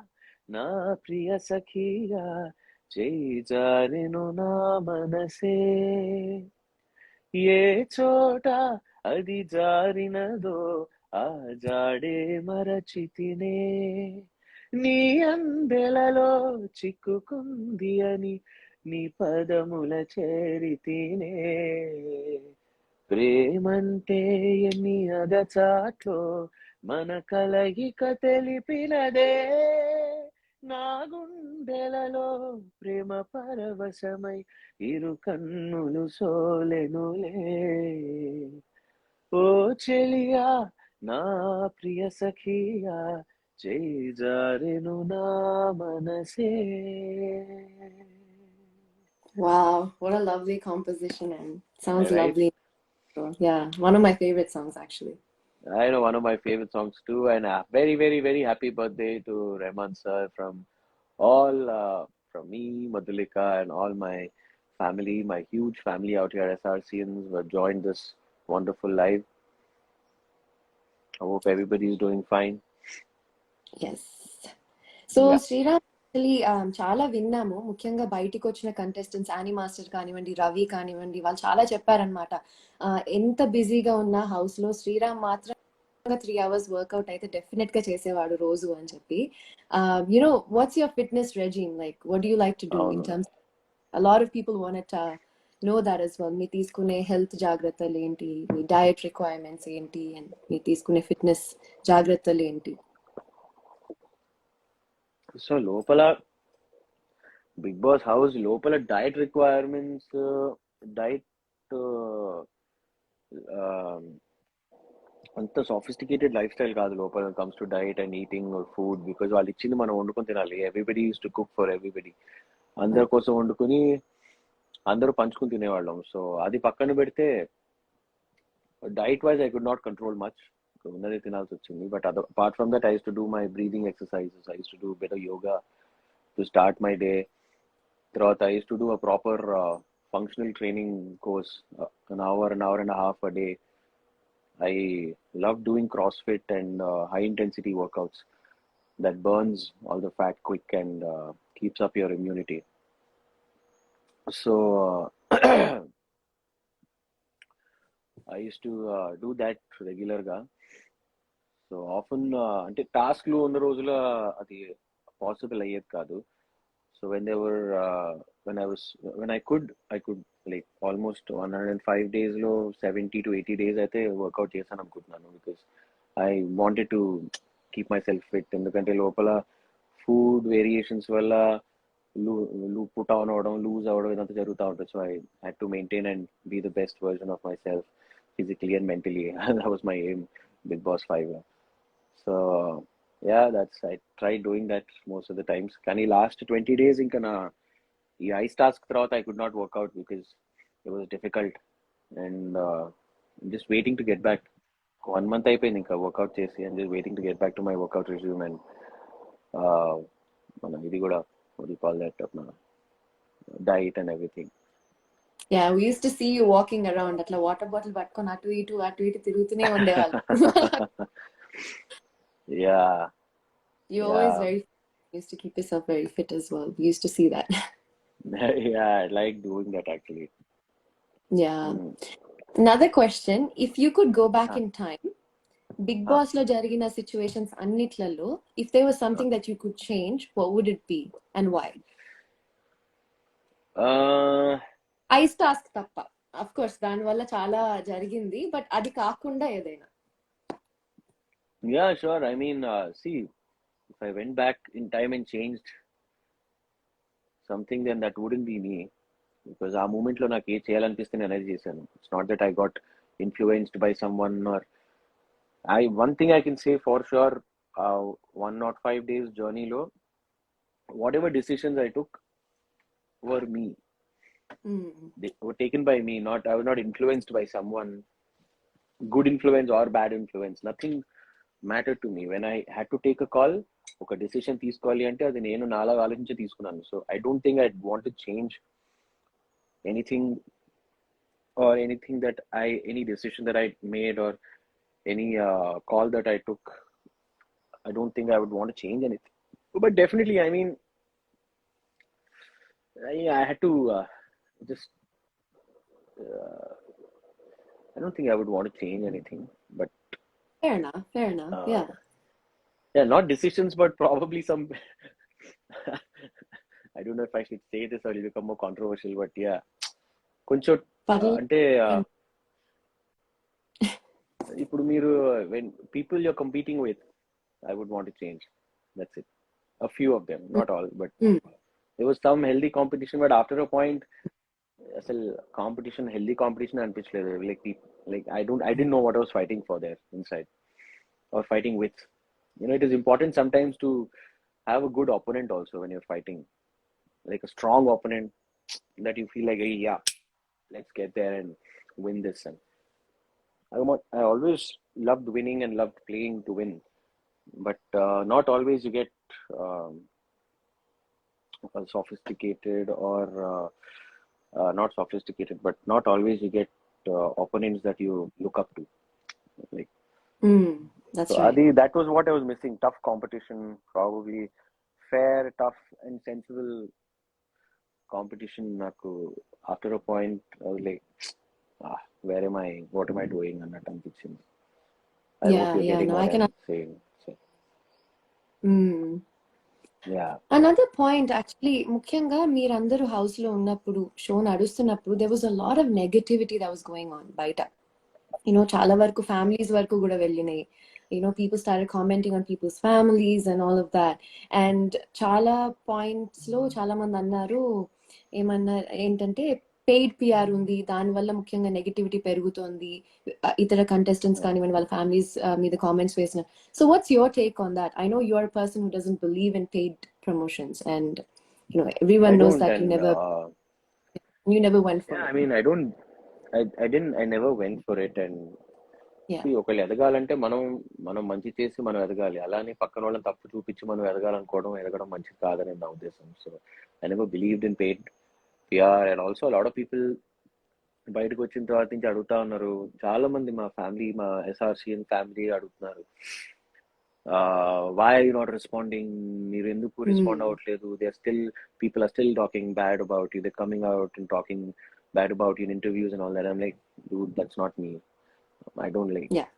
నా ప్రియ సఖియా చేయి జారెను నా మనసే, ఏ చోట అది జారినదో ఆ జాడే మరచితినే, నీ అందెలలో చిక్కుకుంది అని నీ పదముల చేరితినే, ప్రేమంటే ఎన్ని అగచాట్లో మన కలయిక తెలిపినదే, నా గుండెలలో ప్రేమ పరవశమై ఇరు కన్నులు సోలెనులే, ఓ చెలియా నా ప్రియ సఖియా చేయి జారెను నా మనసే. Wow, what a lovely composition and sounds Right? lovely. So, yeah, one of my favorite songs actually. I know, one of my favorite songs too, and a very, very, very happy birthday to Rahman sir from all, from me, Madhulika, and all my family, my huge family out here, SRCians, who have joined this wonderful live. I hope everybody is doing fine. Yes. So Yeah. Sriram actually చాలా విన్నాము, ముఖ్యంగా బయటికి వచ్చిన contestants Annie master కానివ్వండి, రవి కానివ్వండి, వాళ్ళు చాలా చెప్పారనమాట. ఎంత బిజీగా ఉన్న హౌస్ లో శ్రీరామ్ మాత్రం 3 hours వర్కౌట్ అయితే డెఫినెట్ గా చేసేవాడు రోజు అని చెప్పి. What's your fitness regime like? What do you like to do in terms? a lot of people want to know that as well. మీ తీసుకునే హెల్త్ జాగ్రత్తలు ఏంటి, మీ డయట్ రిక్వైర్మెంట్స్ ఏంటి, అండ్ మీ తీసుకునే ఫిట్నెస్ జాగ్రత్తలు ఏంటి? సో లోపల బిగ్ బాస్ హౌస్ లోపల diet requirements, diet అంత సాఫిస్టికేటెడ్ లైఫ్ స్టైల్ కాదు లోపల comes to diet and eating food. Because వాళ్ళు ఇచ్చింది మనం వండుకొని తినాలి. Everybody use to cook for everybody. అందరి కోసం వండుకుని అందరూ పంచుకుని తినేవాళ్ళం. సో అది పక్కన పెడితే diet wise I could not control much. ఉన్నది తినాల్సి వచ్చింది. But apart from that I use to do my breathing exercises, I use to do better yoga to start my day. తర్వాత I use to do a proper functional training course, an hour and a half a day. I love doing CrossFit and high intensity workouts that burns all the fat quick and keeps up your immunity. So I used to do that regular ga. So often ante task lu ఉన్న రోజుల అది possible అయ్యేది కాదు. So when I could like almost 105 days లో 70 to 80 days అయితే workout చేశాను అనుకుంటున్నాను. Because I wanted to keep myself fit. ఎందుకంటే లోపల ఫుడ్ వేరియేషన్స్ వల్ల పుట్ ఆన్ అవడం, లూజ్ అవడం ఇదంతా జరుగుతూ ఉంటుంది. So I had to maintain and be the best version of myself physically and mentally. That was my aim Bigg Boss 5. So yeah, I tried doing that most of the times. Kani last 20 days inka na ee ice task tarvata I could not work out because it was difficult and just waiting to get back. 1 month అయిపోయింది ఇంకా work out చేసి, and just waiting to get back to my workout regime and మన ఇది కూడా what do you call that, diet and everything. Yeah, we used to see you walking around అట్లా water bottle పట్టుకొని అటు ఇటు తిరుగుతూనే ఉండేవాళ్ళు. Yeah. You always used to keep yourself very fit as well. We used to see that. Yeah, I like doing that actually. Yeah. Another question, if you could go back in time, Big Boss lo jarigina situations annitlallo, if there was something that you could change, what would it be and why? Ice task tappa. Of course, దాని వల్ల చాలా జరిగింది, but అది కాకుండా ఏదైనా. Yeah, sure. I mean, see, if I went back in time and changed something, then that wouldn't be me. Because ఆ మూమెంట్లో నాకు ఏ చేయాలనిపిస్తే నేను అనేది చేశాను. It's not that I got influenced by someone or one thing I can say for sure, 105 days journey lo, whatever decisions I took were me. They were taken by me. I was not influenced by someone. Good influence or bad influence, nothing mattered to me. When I had to take a call, ఒక decision తీసుకోవాలి అంటే అది నేను నాలా ఆలోచించి తీసుకున్నాను. So I don't think I want to change anything or anything that any decision that I made or any call that I took. I don't think I would want to change anything. But definitely, I mean, I had to just. I don't think I would want to change anything. But fair enough. Yeah. Yeah, not decisions, but probably some. I don't know if I should say this or it'll become more controversial, but yeah. కొంచెం అంటే ఇప్పుడు మీరు when people you're competing with, I would want to change. That's it. A few of them, not all, but there was some healthy competition, but after a point అసలు competition healthy competition అనిపించలేదు. like I didn't know what I was fighting for there inside or fighting with. You know, it is important sometimes to have a good opponent also when you're fighting, like a strong opponent that you feel like, hey, yeah, let's get there and win this. And I always loved winning and loved playing to win, but not always you get sophisticated or not sophisticated, but not always you get opponents that you look up to. Like that's so right. That was what I was missing. Tough competition, probably fair, tough and sensible competition. After a point I was like, where am I, what am I doing అన్నట్టు అనిపించింది. I hope you're getting what I'm saying. So, yeah. Another point, actually, ముఖ్యంగా మీరందరూ house లో ఉన్నప్పుడు show నడుస్తున్నప్పుడు there was a lot of negativity that was going on బయట. చాలా వరకు ఫ్యామిలీస్ వరకు కూడా వెళ్ళినాయి. people started commenting on people's families and all of that. And చాలా పాయింట్స్ లో చాలా మంది అన్నారు, ఏమన్నారు ఏంటంటే పెయిడ్ పిఆర్ ఉంది, దానివల్ల ముఖ్యంగా నెగిటివిటీ పెరుగుతోంది, ఇతర కంటెస్టెంట్స్ కానివ్వండి వాళ్ళ ఫ్యామిలీస్ మీద కామెంట్స్ వేసిన. So what's your take on that? I know you or person who doesn't believe in paid promotions, and everyone I knows don't, that and you never went for yeah, it. I mean, I never went for it. And Yeah. see, ఒకళ్ళు ఎదగాలంటే మనం మంచి చేసి మనం ఎదగాలి. అలానే పక్కన వాళ్ళని తప్పు చూపించి మనం ఎదగడం మంచిది కాదని నా ఉద్దేశం. So I never believed in paid PR. And also lot of people బయటకు వచ్చిన తర్వాత నుంచి అడుగుతా ఉన్నారు, చాలా మంది మా ఫ్యామిలీ, మా ఎస్ఆర్సిఎన్ ఫ్యామిలీ అడుగుతున్నారు, why are you not responding? మీరు ఎందుకు రెస్పాండ్ అవ్వట్లేదు? People are still talking bad about you. They're coming out and talking bad about you in interviews and all that. I'm like, dude, that's not me. I don't like. Yeah.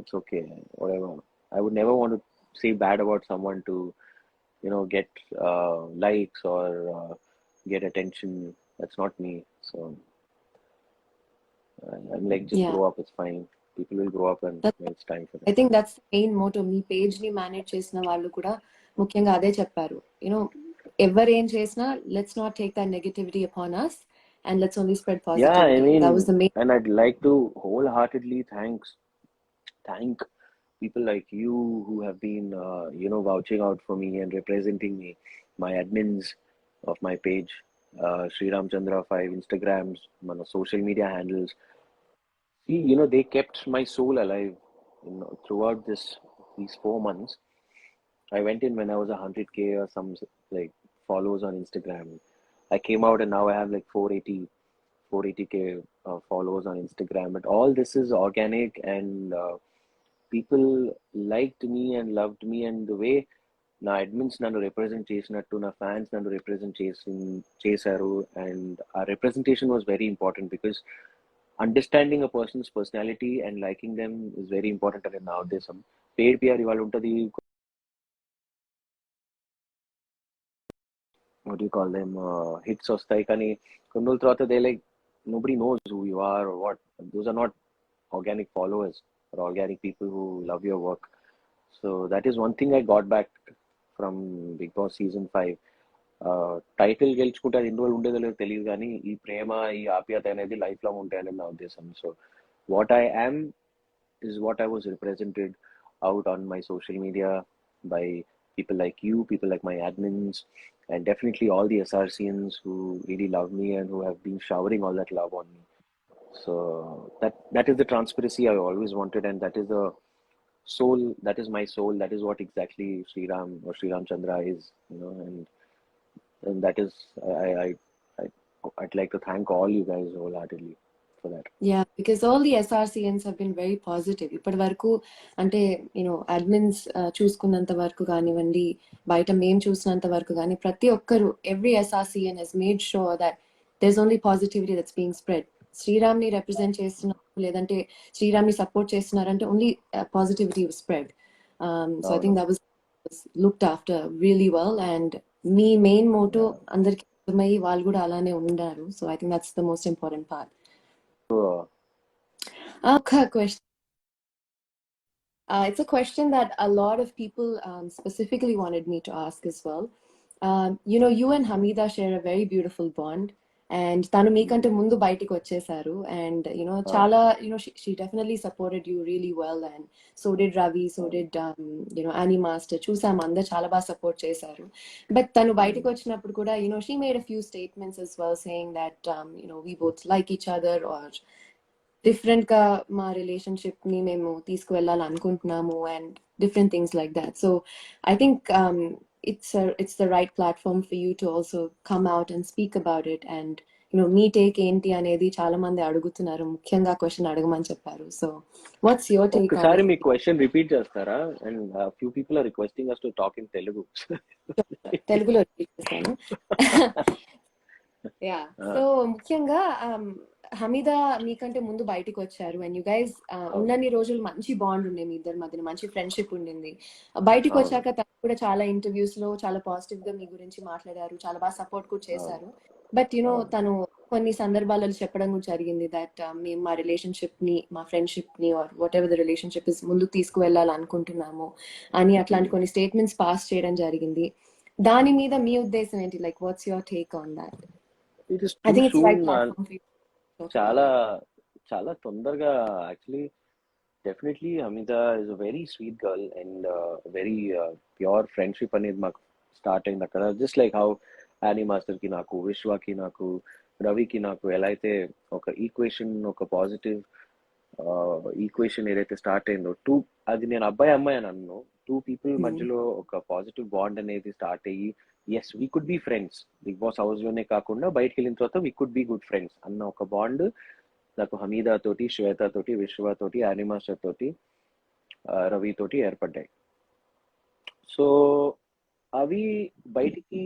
It's okay, whatever. I would never want to say bad about someone to, get likes or get attention. That's not me. So I'm like, just Yeah. grow up. It's fine. People will grow up and when it's time for them. I think that's the main motto. Me page ని manage చేసిన వాళ్ళు కూడా ముఖ్యంగా అదే చెప్పారు. ఎవరు ఏం చేసినా let's not take that negativity upon us and let's only spread positivity. Yeah, I mean, that was the main. and I'd like to wholeheartedly thank people like you who have been, vouching out for me and representing me, my admins of my page, Sri Ramchandra 5 Instagrams, my social media handles. See, they kept my soul alive, throughout these 4 months. I went in when I was 100K or some like followers on Instagram. I came out and now I have like 480K followers on Instagram. But all this is organic, and people liked me and loved me, and the way నా admins నన్ను represent చేసినట్టు నా fans నన్ను represent చేశారు. And ఆ representation was very important because understanding a persons personality and liking them is very important అనేది నా ఉద్దేశం. పేడ్ పిఆర్ ఇవాళ ఉంటుంది, what do you call them, hits వస్తాయి, కానీ కొన్ని రోజుల తర్వాత they like nobody knows who you are or what. Those are not organic followers or organic people who love your work. So that is one thing I got back from Bigg Boss season 5. Title గెలుచుకుంటే అది ఎన్ని రోజులు ఉండేదో లేదో తెలియదు, కానీ ఈ ప్రేమ, ఈ ఆప్యాయత అనేది లైఫ్ లాంగ్ ఉంటాయని నా ఉద్దేశం. So what I am is what I was represented out on my social media by people like you, people like my admins, and definitely all the SRCNs who really love me and who have been showering all that love on me. So that is the transparency I always wanted, and that is the soul, that is my soul, that is what exactly Sriram or Sri Ramchandra is, and that is I'd like to thank all you guys wholeheartedly for that. Yeah, because all the SRCNs have been very positive. ఇప్పటి వరకు అంటే admins చూసుకున్నంత వరకు కానివ్వండి, బయట మేము చూసినంత వరకు కానీ ప్రతి ఒక్కరు, every SRCN has made sure that there's only positivity that's being spread. Sriram ని రిప్రజెంట్ చేస్తున్నారు, లేదంటే శ్రీరామ్ ని సపోర్ట్ చేస్తున్నారంటే only positivity spread. So I think that was looked after really well. And me main motto అందరికి అర్థమయ్యి వాళ్ళు కూడా అలానే ఉన్నారు. So I think that's the most important part. Question. It's a question that a lot of people specifically wanted me to ask as well. You and Hamida share a very beautiful bond, and tanu meekante mundu bayitiki vachesaru, and chala she definitely supported you really well, and so did Ravi, so did Annie Master. Chusam andaru chala ba support chesaru, but tanu bayitiki vachinappudu kuda she made a few statements as well, saying that we both like each other, or different గా మా relationship ని మేము తీసుకువెళ్ళాలనుకుంటున్నాము, and different things like that. So I think it's the right platform for you to also come out and speak about it, and మీ take ఏంటి అనేది చాలా మంది అడుగుతున్నారు, ముఖ్యంగా క్వశ్చన్ అడగమని చెప్పారు. So what's your take? ఒకసారి మీ క్వశ్చన్ రిపీట్ చేస్తారా? And few people are requesting us to talk in Telugu. తెలుగులో రిపీట్ చేస్తాను. యా, సో ముఖ్యంగా హమీదా మీకంటే ముందు బయటికి వచ్చారు, అండ్ యు గైస్ ఉన్నన్ని రోజులు మంచి బాండ్ ఉండే, మీ ఇద్దరి మధ్యన మంచి ఫ్రెండ్షిప్ ఉండింది. బయటికి వచ్చాక తను కూడా చాలా ఇంటర్వ్యూస్ లో చాలా పాజిటివ్ గా మీ గురించి మాట్లాడారు, చాలా బాగా సపోర్ట్ కూడా చేశారు. బట్ తను కొన్ని సందర్భాలలో చెప్పడం కూడా జరిగింది దట్ మేము మా రిలేషన్షిప్ ని మా ఫ్రెండ్షిప్ ని or whatever the relationship is ముందుకు తీసుకువెళ్ళాలనుకుంటున్నాము అని అట్లాంటి కొన్ని స్టేట్మెంట్స్ పాస్ చేయడం జరిగింది. దాని మీద మీ ఉద్దేశం ఏంటి? Like what's your take on that? It is I too think it's right soon. Platform for you to talk చాలా అబౌట్. చాలా తొందరగా actually definitely Amita is a very sweet girl and very pure friendship అనేది మాకు start అయింది అక్కడ. Just like how Anee master కి నాకు, విశ్వకి నాకు, రవికి నాకు ఎలా అయితే ఒక ఈక్వేషన్, ఒక పాజిటివ్ ఈక్వేషన్ ఏదైతే స్టార్ట్ అయిందో అది నేను అబ్బాయి అమ్మాయి అని అన్ను, టూ పీపుల్ మధ్యలో ఒక పాజిటివ్ బాండ్ అనేది స్టార్ట్ అయ్యి as we could be friends, Bigg Boss house లోనే కాకుండా బయటకు వెళ్ళిన తర్వాత we could be good friends అన్న ఒక బాండ్ నాకు హమీదా తోటి, శ్వేత తోటి, విశ్వ తోటి, యానీ మాస్టర్ తోటి, రవి తోటి ఏర్పడ్డాయి. సో అవి బయటికి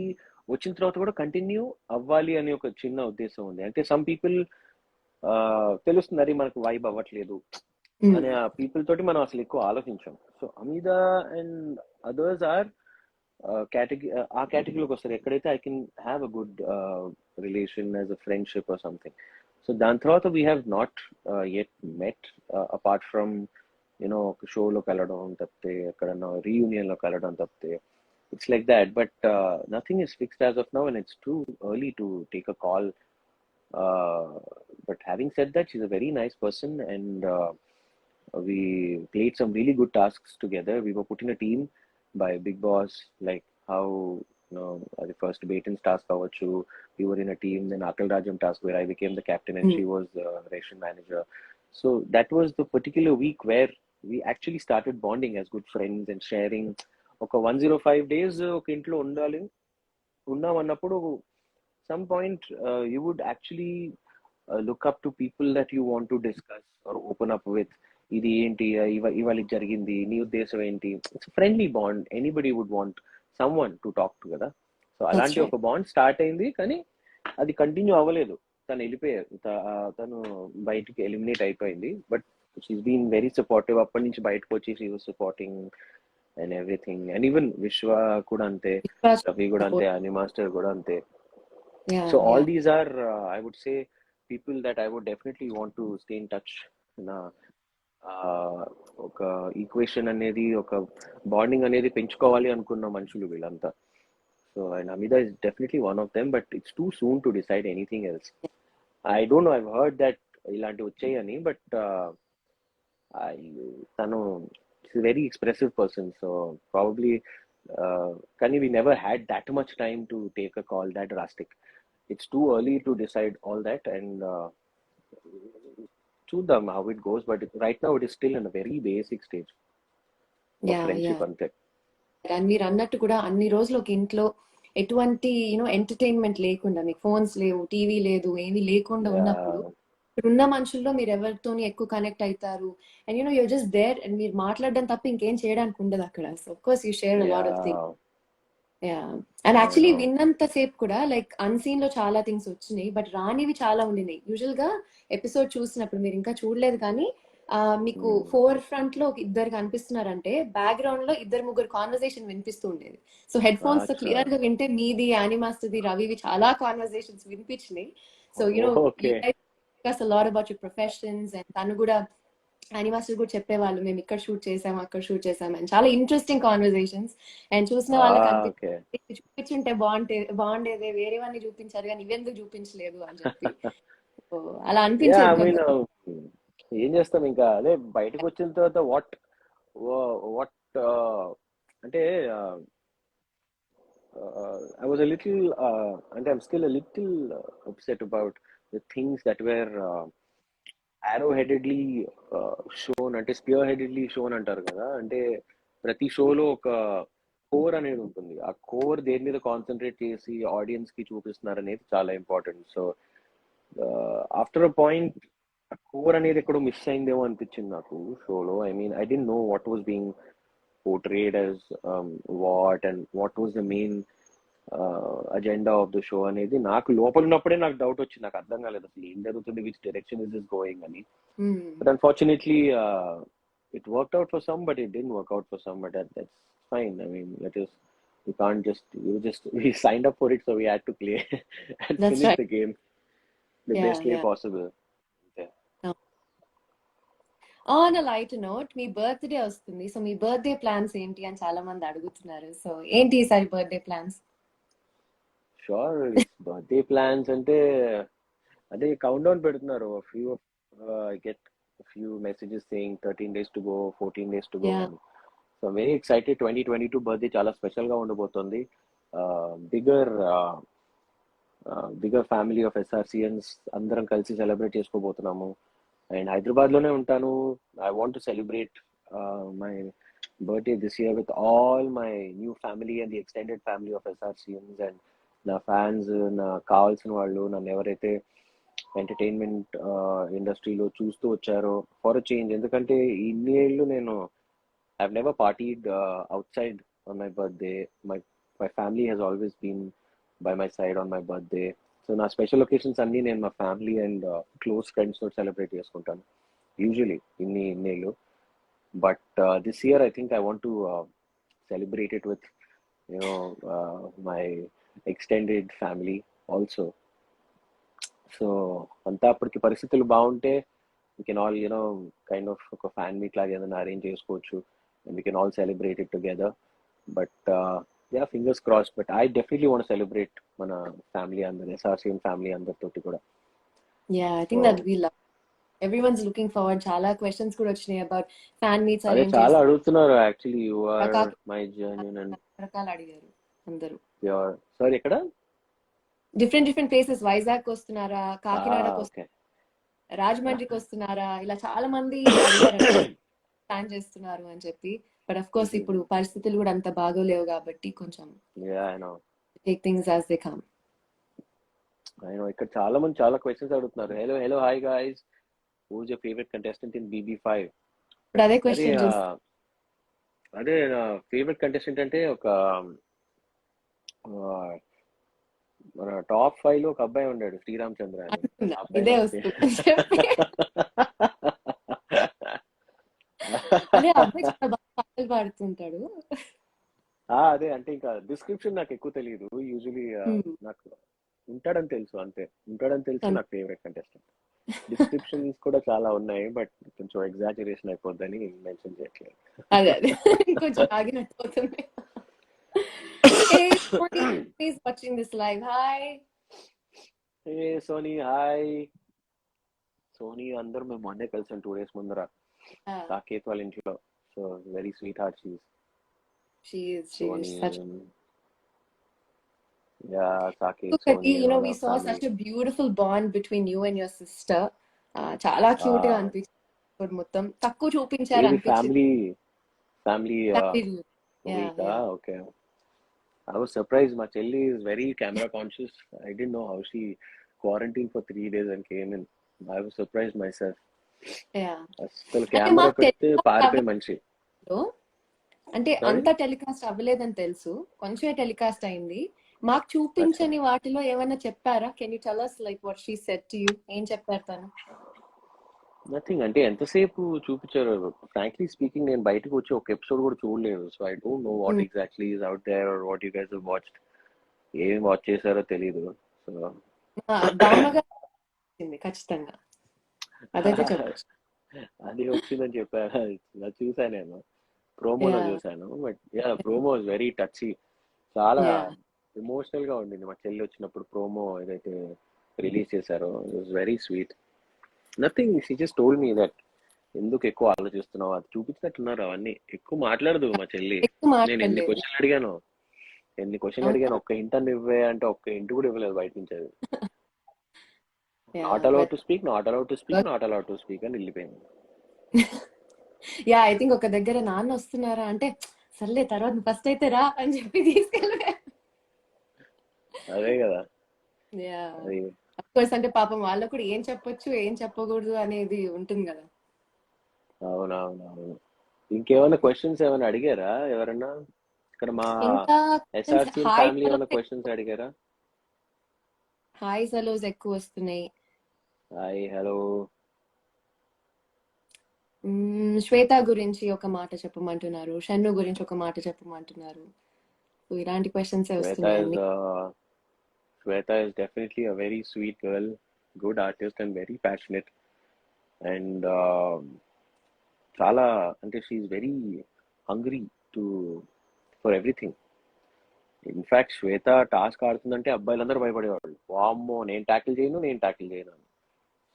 వచ్చిన తర్వాత కూడా కంటిన్యూ అవ్వాలి అనే ఒక చిన్న ఉద్దేశం ఉంది. అంటే సమ్ పీపుల్ తెలుస్తుంది అది మనకు వైబ్ అవ్వట్లేదు అనే ఆ పీపుల్ తోటి మనం అసలు ఎక్కువ ఆలోచించాం. So Hamida and others are category, ఆ కేటగిరీలోకి వస్తారు ఎక్కడైతే I can have a good relation as a friendship or something. So దాని తర్వాత we have not yet met apart from you know ఒక షోలో కలవడం తప్పితే, ఎక్కడన్నా రీయూనియన్లో కలవడం తప్పితే. It's like that, but nothing is fixed as of now, and it's too early to take a call. But having said that, she's a very nice person, and we played some really good tasks together. We were put in a team by Big Boss, like how the first Baton's task avachu. We were in a team, then Akal Rajam task where I became the captain and she was the ration manager. So that was the particular week where we actually started bonding as good friends and sharing. ఒక 105 days ఒక ఇంట్లో ఉన్నాం అన్నప్పుడు some point you would actually look up to people that you want to discuss or open up with. ఇది ఏంటి, ఇవాళ జరిగింది, నీ ఉద్దేశం ఏంటి. It's friendly bond, anybody would want someone to talk to కదా. సో అలాంటి ఒక బాండ్ స్టార్ట్ అయింది, కానీ అది కంటిన్యూ అవ్వలేదు. తను వెళ్ళిపోయారు, తను బయటికి ఎలిమినేట్ అయిపోయింది. But she's been very supportive. అప్పటి నుంచి బయటకు వచ్చి she was supporting and everything, and even Vishwa kuda ante, Ravi kuda ante, Ani Master kuda ante. So all these are I would say people that I would definitely want to stay in touch na oka equation anedi, oka bonding anedi penchukovali anukunna manchulu veelanta. So and Amida is definitely one of them, but it's too soon to decide anything else. I don't know, I've heard that ilanti vachayani, but tanu is a very expressive person, so probably Kani, we never had that much time to take a call that drastic. It's too early to decide all that, and చూద్దాం how it goes, but right now it is still in a very basic stage of friendship ante. And మీరు అన్నట్టు కూడా అన్ని రోజులు ఒక ఇంట్లో ఎటువంటి entertainment లేకుండా, మీకు ఫోన్స్ లేవు, టీవీ లేదు, ఏమీ లేకుండా ఉన్నప్పుడు ఉన్న మనుషుల్లో మీరు ఎవరితోని ఎక్కువ కనెక్ట్ అవుతారు. అండ్ యూర్ జస్ట్ దేర్, అండ్ మీరు మాట్లాడడం తప్ప ఇంకేం చేయడానికి ఉండదు అక్కడ. So of course you share a lot of things. And actually విన్నంత సేపు కూడా లైక్ అన్సీన్ లో చాలా థింగ్స్ వచ్చినాయి, బట్ రానివి చాలా ఉండినాయి. యూజువల్ గా ఎపిసోడ్ చూసినప్పుడు, మీరు ఇంకా చూడలేదు కానీ మీకు ఫోర్ ఫ్రంట్ లో ఇద్దరు కనిపిస్తున్నారంటే బ్యాక్గ్రౌండ్ లో ఇద్దరు ముగ్గురు కాన్వర్సేషన్ వినిపిస్తూ ఉండేది. సో హెడ్ ఫోన్స్ తో క్లియర్ గా వింటే మీది, యానీ మాస్టర్ది, రవివి చాలా కాన్వర్సేషన్స్ వినిపించినాయి. So a lot about your professions, and తను కూడా యానీ మాస్టర్ కూడా చెప్పేవాళ్ళు మేము ఇక్కడ షూట్ చేసాం, అక్కడ షూట్ చేసాం, అండ్ చాలా ఇంట్రెస్టింగ్ కాన్వర్సేషన్స్. అండ్ చూసిన వాళ్ళకి చూపించుంటే బాగుండేదే, వేరేవన్నీ చూపించారు కానీ ఇవెందుకు చూపించలేదు అని చెప్పి అలా అనిపించేది. ఏం చేస్తాం ఇంకా, అదే బయటకు వచ్చిన తర్వాత వాట్ అంటే I was a little and I'm still a little upset about the things that were arrow-headedly shown, అంటే spear-headedly shown అంటారు కదా. అంటే ప్రతి షోలో ఒక కోర్ అనేది ఉంటుంది, ఆ కోర్ దేని మీద కాన్సన్ట్రేట్ చేసి ఆడియన్స్ కి చూపిస్తున్నారు అనేది చాలా important. So after a point ఆ కోర్ అనేది ఎక్కడో మిస్ అయిందేమో అనిపించింది నాకు షోలో. I mean I don't know what was being portrayed as what and what was the main agenda of the show అనేది నాకు లోపల ఉన్నప్పుడే నాకు డౌట్ వచ్చింది. నాకు అర్థం కాలేదు అసలు ఏం జరుగుతుంది, which direction is this going అని. But unfortunately it worked out for some, but it didn't work out for some, but that's fine. I mean, we can't just we signed up for it, so we had to play and finish the game. the Yeah, best way yeah. possible. Yeah. On a light note, me birthday వస్తుంది, so మీ birthday plans ఏంటి అని చాలా మంది అడుగుతున్నారు. So ఏంటి ఈసారి birthday plans? Sure, birthday plans అంటే అదే కౌంట్ డౌన్ పెడుతున్నారు. Few get few messages saying 13 days to go, 14 days to go. Yeah. So very excited. 2022 birthday చాలా స్పెషల్ గా ఉండబోతోంది. బిగర్ బిగర్ ఫ్యామిలీ ఆఫ్ ఎస్ఆర్సియన్స్ అందరం కలిసి సెలబ్రేట్ చేసుకోబోతున్నాము. అండ్ హైదరాబాద్ లోనే ఉంటాను. I want to celebrate my birthday this year with all my new family and the extended family of SRCians and నా fans, నా కావాల్సిన వాళ్ళు, నన్ను ఎవరైతే ఎంటర్టైన్మెంట్ ఇండస్ట్రీలో చూస్తూ వచ్చారో ఫర్ అ చేంజ్. ఎందుకంటే ఇన్ని ఏళ్ళు నేను I've never partied outside on my birthday. My family has always been by my side on my birthday. So na special occasions anni nenu my family and close friends to celebrate cheskuntanu usually innelu. But this year I think I want to celebrate it with my extended family also. So anta appadiki paristhitulu bagunte we can all kind of ఒక fan meet లాగా ఏదైనా arrange చేసుకోవచ్చు and we can all celebrate it together. But yeah, fingers crossed. But I definitely want to celebrate mana family and the SRCM family అందరితోటి కూడా. Yeah, I think that we love. Everyone's looking forward. చాలా questions కూడా వచ్చినాయి about fan meets అదే arrange చాలా అడుగుతున్నారు. Actually you are రకాల- my genuine and రకాలు అడిగారు అందరూ. ప్యూర్. సారీ, ఎక్కడ? Different places. వైజాగ్ వస్తున్నారా, కాకినాడకు ఓకే. రాజమండ్రికి వస్తున్నారా, ఇలా చాలా మంది అడిగారు ప్లాన్ చేస్తున్నారు అని చెప్పి. బట్ అఫ్ కోర్స్ ఇప్పుడు పరిస్థితులు కూడా అంత బాగోలేవు కాబట్టి కొంచెం yeah I know. Take things as they come. ఇక్కడ చాలా మంది చాలా క్వశ్చన్స్ అడుగుతున్నారు. Hello hi guys, who is your favourite contestant in BB5? ఇప్పుడు అదే క్వశ్చన్ అదే నా ఫేవరెట్ కంటెస్టెంట్ అంటే ఒక మన టాప్ 5 లో ఒక అబ్బాయి ఉన్నాడు, శ్రీరామ్ చంద్ర అని. అనుకున్నా ఆ అబ్బాయి ఇదే నాకు వస్తుంది చెప్పి. అదే అబ్బాయి చాలా బాగా పాటలు పాడుతుంటాడు. అదే అంటే ఇంకా డిస్క్రిప్షన్ నాకు ఎక్కువ తెలియదు. యూజువలీ నాకు ఉంటాడని తెలుసు, అంతే. ఉంటాడని తెలుసు నాకు ఫేవరెట్ కంటెస్టెంట్. డిస్క్రిప్షన్స్ కూడా చాలా ఉన్నాయి, బట్ కొంచెం ఎగ్జాజరేషన్ అయిపోద్దని మెన్షన్ చేయట్లేదు. అదే కొంచెం ఆగినట్టు అవుతుంది. Please watching this live. Hi a Sony, hi Sony. అందరూ మేము మొన్నే కలిసాం 2 days ముందర సాకేత్ వాళ్ళ ఇంట్లో. So very sweet heart she is such. Yeah, Saket, Kati, Sony, we saw such a beautiful bond between you and your sister. చాలా క్యూట్ గా అనిపించింది. మొత్తం తక్కువ చూపించారు అనిపించింది. Family okay. I was surprised. My chelli is very camera conscious. I didn't know how she quarantined for 3 days and came in. I was surprised myself. అసలు camera పెడితే పారిపోయి మంచి. అంటే అంత టెలికాస్ట్ అవ్వలేదని తెలుసు, కొంచెమే టెలికాస్ట్ అయింది. మాకు చూపించని వాటిలో ఏమైనా చెప్పారా? Can you tell us like what she said to you? ఏం చెప్పారు తను? నథింగ్. అంటే ఎంతసేపు చూపించారు? ఫ్రాంక్లీ స్పీకింగ్ నేను బయటకు వచ్చి ఒక ఎపిసోడ్ కూడా చూడలేదు. So I don't know what exactly is out there or what you guys have watched. ఏం వాచ్ చేశారో తెలీదు. సో ఖచ్చితంగా అదైతే చెప్పచ్చు. అది వచ్చిందని చెప్పారు. చూసాను, నేను ప్రోమోలో చూసాను. But yeah, promo is very టచీ. చాలా ఎమోషనల్ గా ఉండింది. మా చెల్లి వచ్చినప్పుడు ప్రోమో ఏదైతే రిలీజ్ చేశారో it was very sweet. Nothing, she just told me that ఎందుకు ఎక్కువ ఆలోచిస్తున్నావు, అది చూపించినట్టున్నారు. అవన్నీ ఎక్కువ మాట్లాడదు మా చెల్లి. నేను ఎన్ని క్వశ్చన్లు అడిగాను, ఒక్క హింట్ అని ఇవ్వే అంటే ఒక్క హింట్ కూడా ఇవ్వలేదు బయట నుంచి. అది నాట్ అలౌడ్ టు స్పీక్ అని వెళ్ళిపోయింది. యా, ఐ థింక్ ఒక దగ్గర నాన్న వస్తున్నారా అంటే సర్లే తర్వాత ఫస్ట్ అయితే రా అని చెప్పి తీసుకెళ్ళి. అదే కదా. అంటే పాపం వాళ్ళకు కూడా ఏం చెప్పొచ్చు ఏం చెప్పకూడదు అనేది ఉంటుంది కదా. అవునవునవును. ఇంకేమైనా క్వశ్చన్స్ ఏమైనా అడిగారా ఎవరన్నా? ఇక్కడ మా ఎస్ఆర్సీ ఫ్యామిలీ ఏమైనా క్వశ్చన్స్ అడిగారా? హాయ్ హలోస్ ఎక్కువ వస్తున్నాయి. Hi hello. శ్వేత గురించి ఒక మాట చెప్పమంటున్నారు, షన్ను గురించి ఒక మాట చెప్పమంటున్నారు. ఇలాంటి క్వశ్చన్స్ వస్తున్నాయి. Shweta is definitely a very sweet girl. good artist and very passionate. And చాలా అంటే she very hungry to for everything. In fact Shweta task ఆడుతుందంటే అబ్బాయిలందరూ భయపడేవాళ్ళు, వామ్మో నేను ట్యాకిల్ చేయను అని.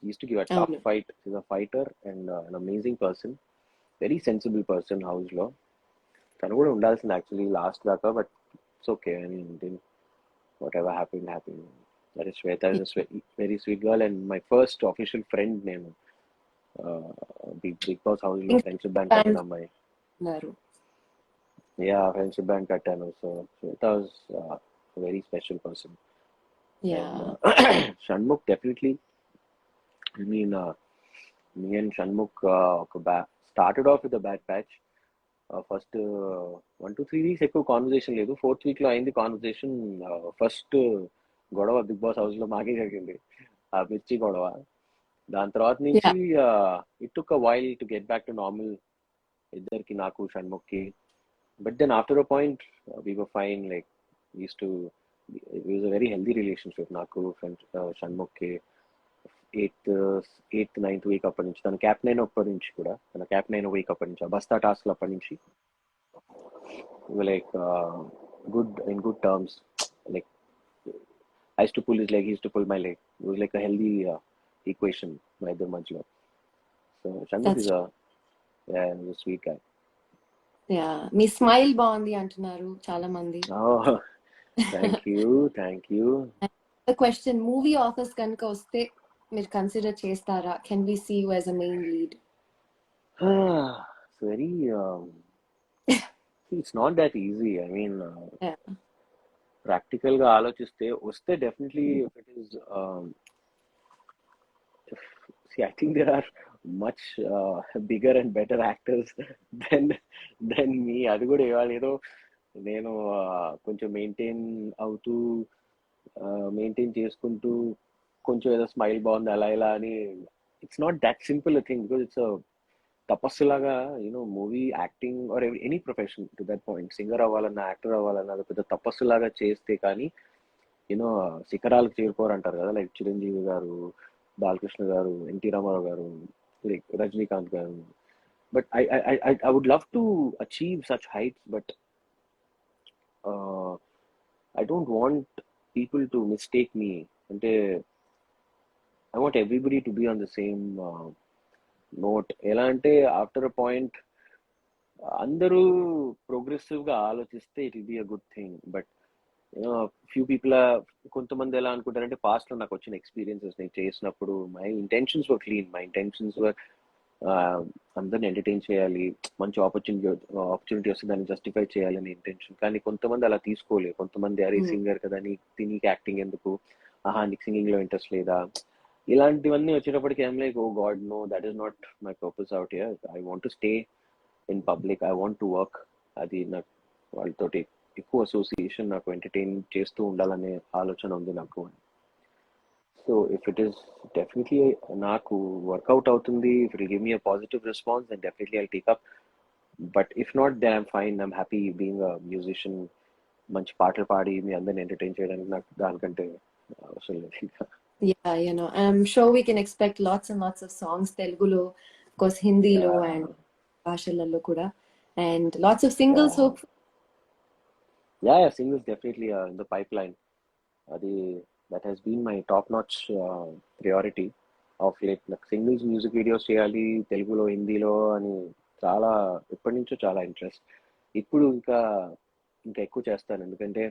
Use to give a tough అవును. Fight. Is a fighter and an amazing person, very sensible person house లో. తను కూడా ఉండాల్సింది యాక్చువల్లీ లాస్ట్ దాకా, but it's okay. I mean whatever happy. That is Shweta is very sweet girl and my first official friend. నేను Bigg Boss house లో friendship bank కట్టిన అమ్మాయి. ఉన్నారు. ఫ్రెండ్షిప్ బ్యాంక్ కట్టాను. So Shweta was very special person. Yeah And Shanmugh definitely. I mean, me and Shanmugh started off with a bad patch. First 1 to 3 weeks ఎక్కువ conversation లేదు. 4th week లో అయింది conversation. First గొడవ Bigg Boss house లో మాకే జరిగింది, ఆ మిర్చి గొడవ. దాని తర్వాత నుంచి it took a while to get back to normal ఇద్దరికి, నాకు షణ్ముఖ్కి. But then after a point we were fine. Like it was a very healthy relationship. నాకు షణ్ముఖ్కి 8th 9th week అప్పటి నుంచి, తన క్యాప్ 9 అప్పటి నుంచి కూడా, తన క్యాప్ 9 week అప్పటి నుంచి, బస్తా టాస్క్ అప్పటి నుంచి like good in good terms. Like I used to pull his leg, he used to pull my leg. It was like a healthy equation మా ఇద్దరి మధ్యలో. So Shanmugh is a sweet guy. Yeah మీ smile బాగుంది అంటున్నారు చాలా మంది. Oh, thank you. Question, movie offers కనుక వస్తే మీరు కన్సిడర్ చేస్తారా? Can we see you as a main lead? It's very it's not that easy. I mean, practical గా ఆలోచిస్తే వస్తే definitely if it is I think there are much bigger and better actors than me. అది కూడా ఇవాళ ఏదో నేను కొంచెం maintain చేసుకుంటూ కొంచెం ఏదో స్మైల్ బాగుంది అలా ఇలా అని, it's not that simple a thing. Because it's తపస్సులాగా, movie acting or any profession to that point, singer అవ్వాలన్నా యాక్టర్ అవ్వాలన్నా అది పెద్ద తపస్సులాగా చేస్తే కానీ శిఖరాలకు చేరుకోరు అంటారు కదా. లైక్ చిరంజీవి గారు, బాలకృష్ణ గారు, ఎన్టీ రామారావు గారు, లైక్ రజనీకాంత్ గారు. But I would love to achieve such heights, but I don't want people to mistake me. అంటే I want everybody to be on the same note. ఎలా అంటే ఆఫ్టర్ అ పాయింట్ అందరూ progressive గా ఆలోచిస్తే it will be a good thing. But few people, కొంతమంది ఎలా అనుకుంటారంటే, past లో నాకు వచ్చిన ఎక్స్పీరియన్సెస్ నేను చేసినప్పుడు my intentions were clean. My intentions were అందరిని ఎంటర్టైన్ చేయాలి, మంచి ఆపర్చునిటీ వస్తే దాన్ని జస్టిఫై చేయాలని ఇంటెన్షన్. కానీ కొంతమంది అలా తీసుకోలేదు. కొంతమంది అరే సింగర్ కదా, నీకు యాక్టింగ్ ఎందుకు, నీకు సింగింగ్ లో ఇంట్రెస్ట్ లేదా, ఇలాంటివన్నీ వచ్చేటప్పటికి I'm like, oh god no, that is not my purpose out here. I want to stay in public, I want to work. అది నాకు వాళ్ళతోటి ఎక్కువ అసోసియేషన్, నాకు ఎంటర్టైన్ చేస్తూ ఉండాలనే ఆలోచన ఉంది నాకు. So if it is definitely నాకు వర్కౌట్ అవుతుంది, if it give me a positive response, then definitely I take up. But if not, then I'm fine. I'm happy being a musician. మంచి పాటలు పాడి మీ అందరిని ఎంటర్టైన్ చేయడానికి నాకు దానికంటే అవసరం లేదు. Yeah, I'm sure we can expect lots and lots of songs Telugulo, of course Hindilo and భాషలలో కూడా, and lots of singles hopefully. Yeah, singles definitely are in the pipeline. That has been my top-notch priority of late. Like singles music videos చేయాలి తెలుగులో, హిందీలో అని చాలా ఎప్పటి నుంచో చాలా ఇంట్రెస్ట్. ఇప్పుడు ఇంకా ఎక్కువ చేస్తాను, ఎందుకంటే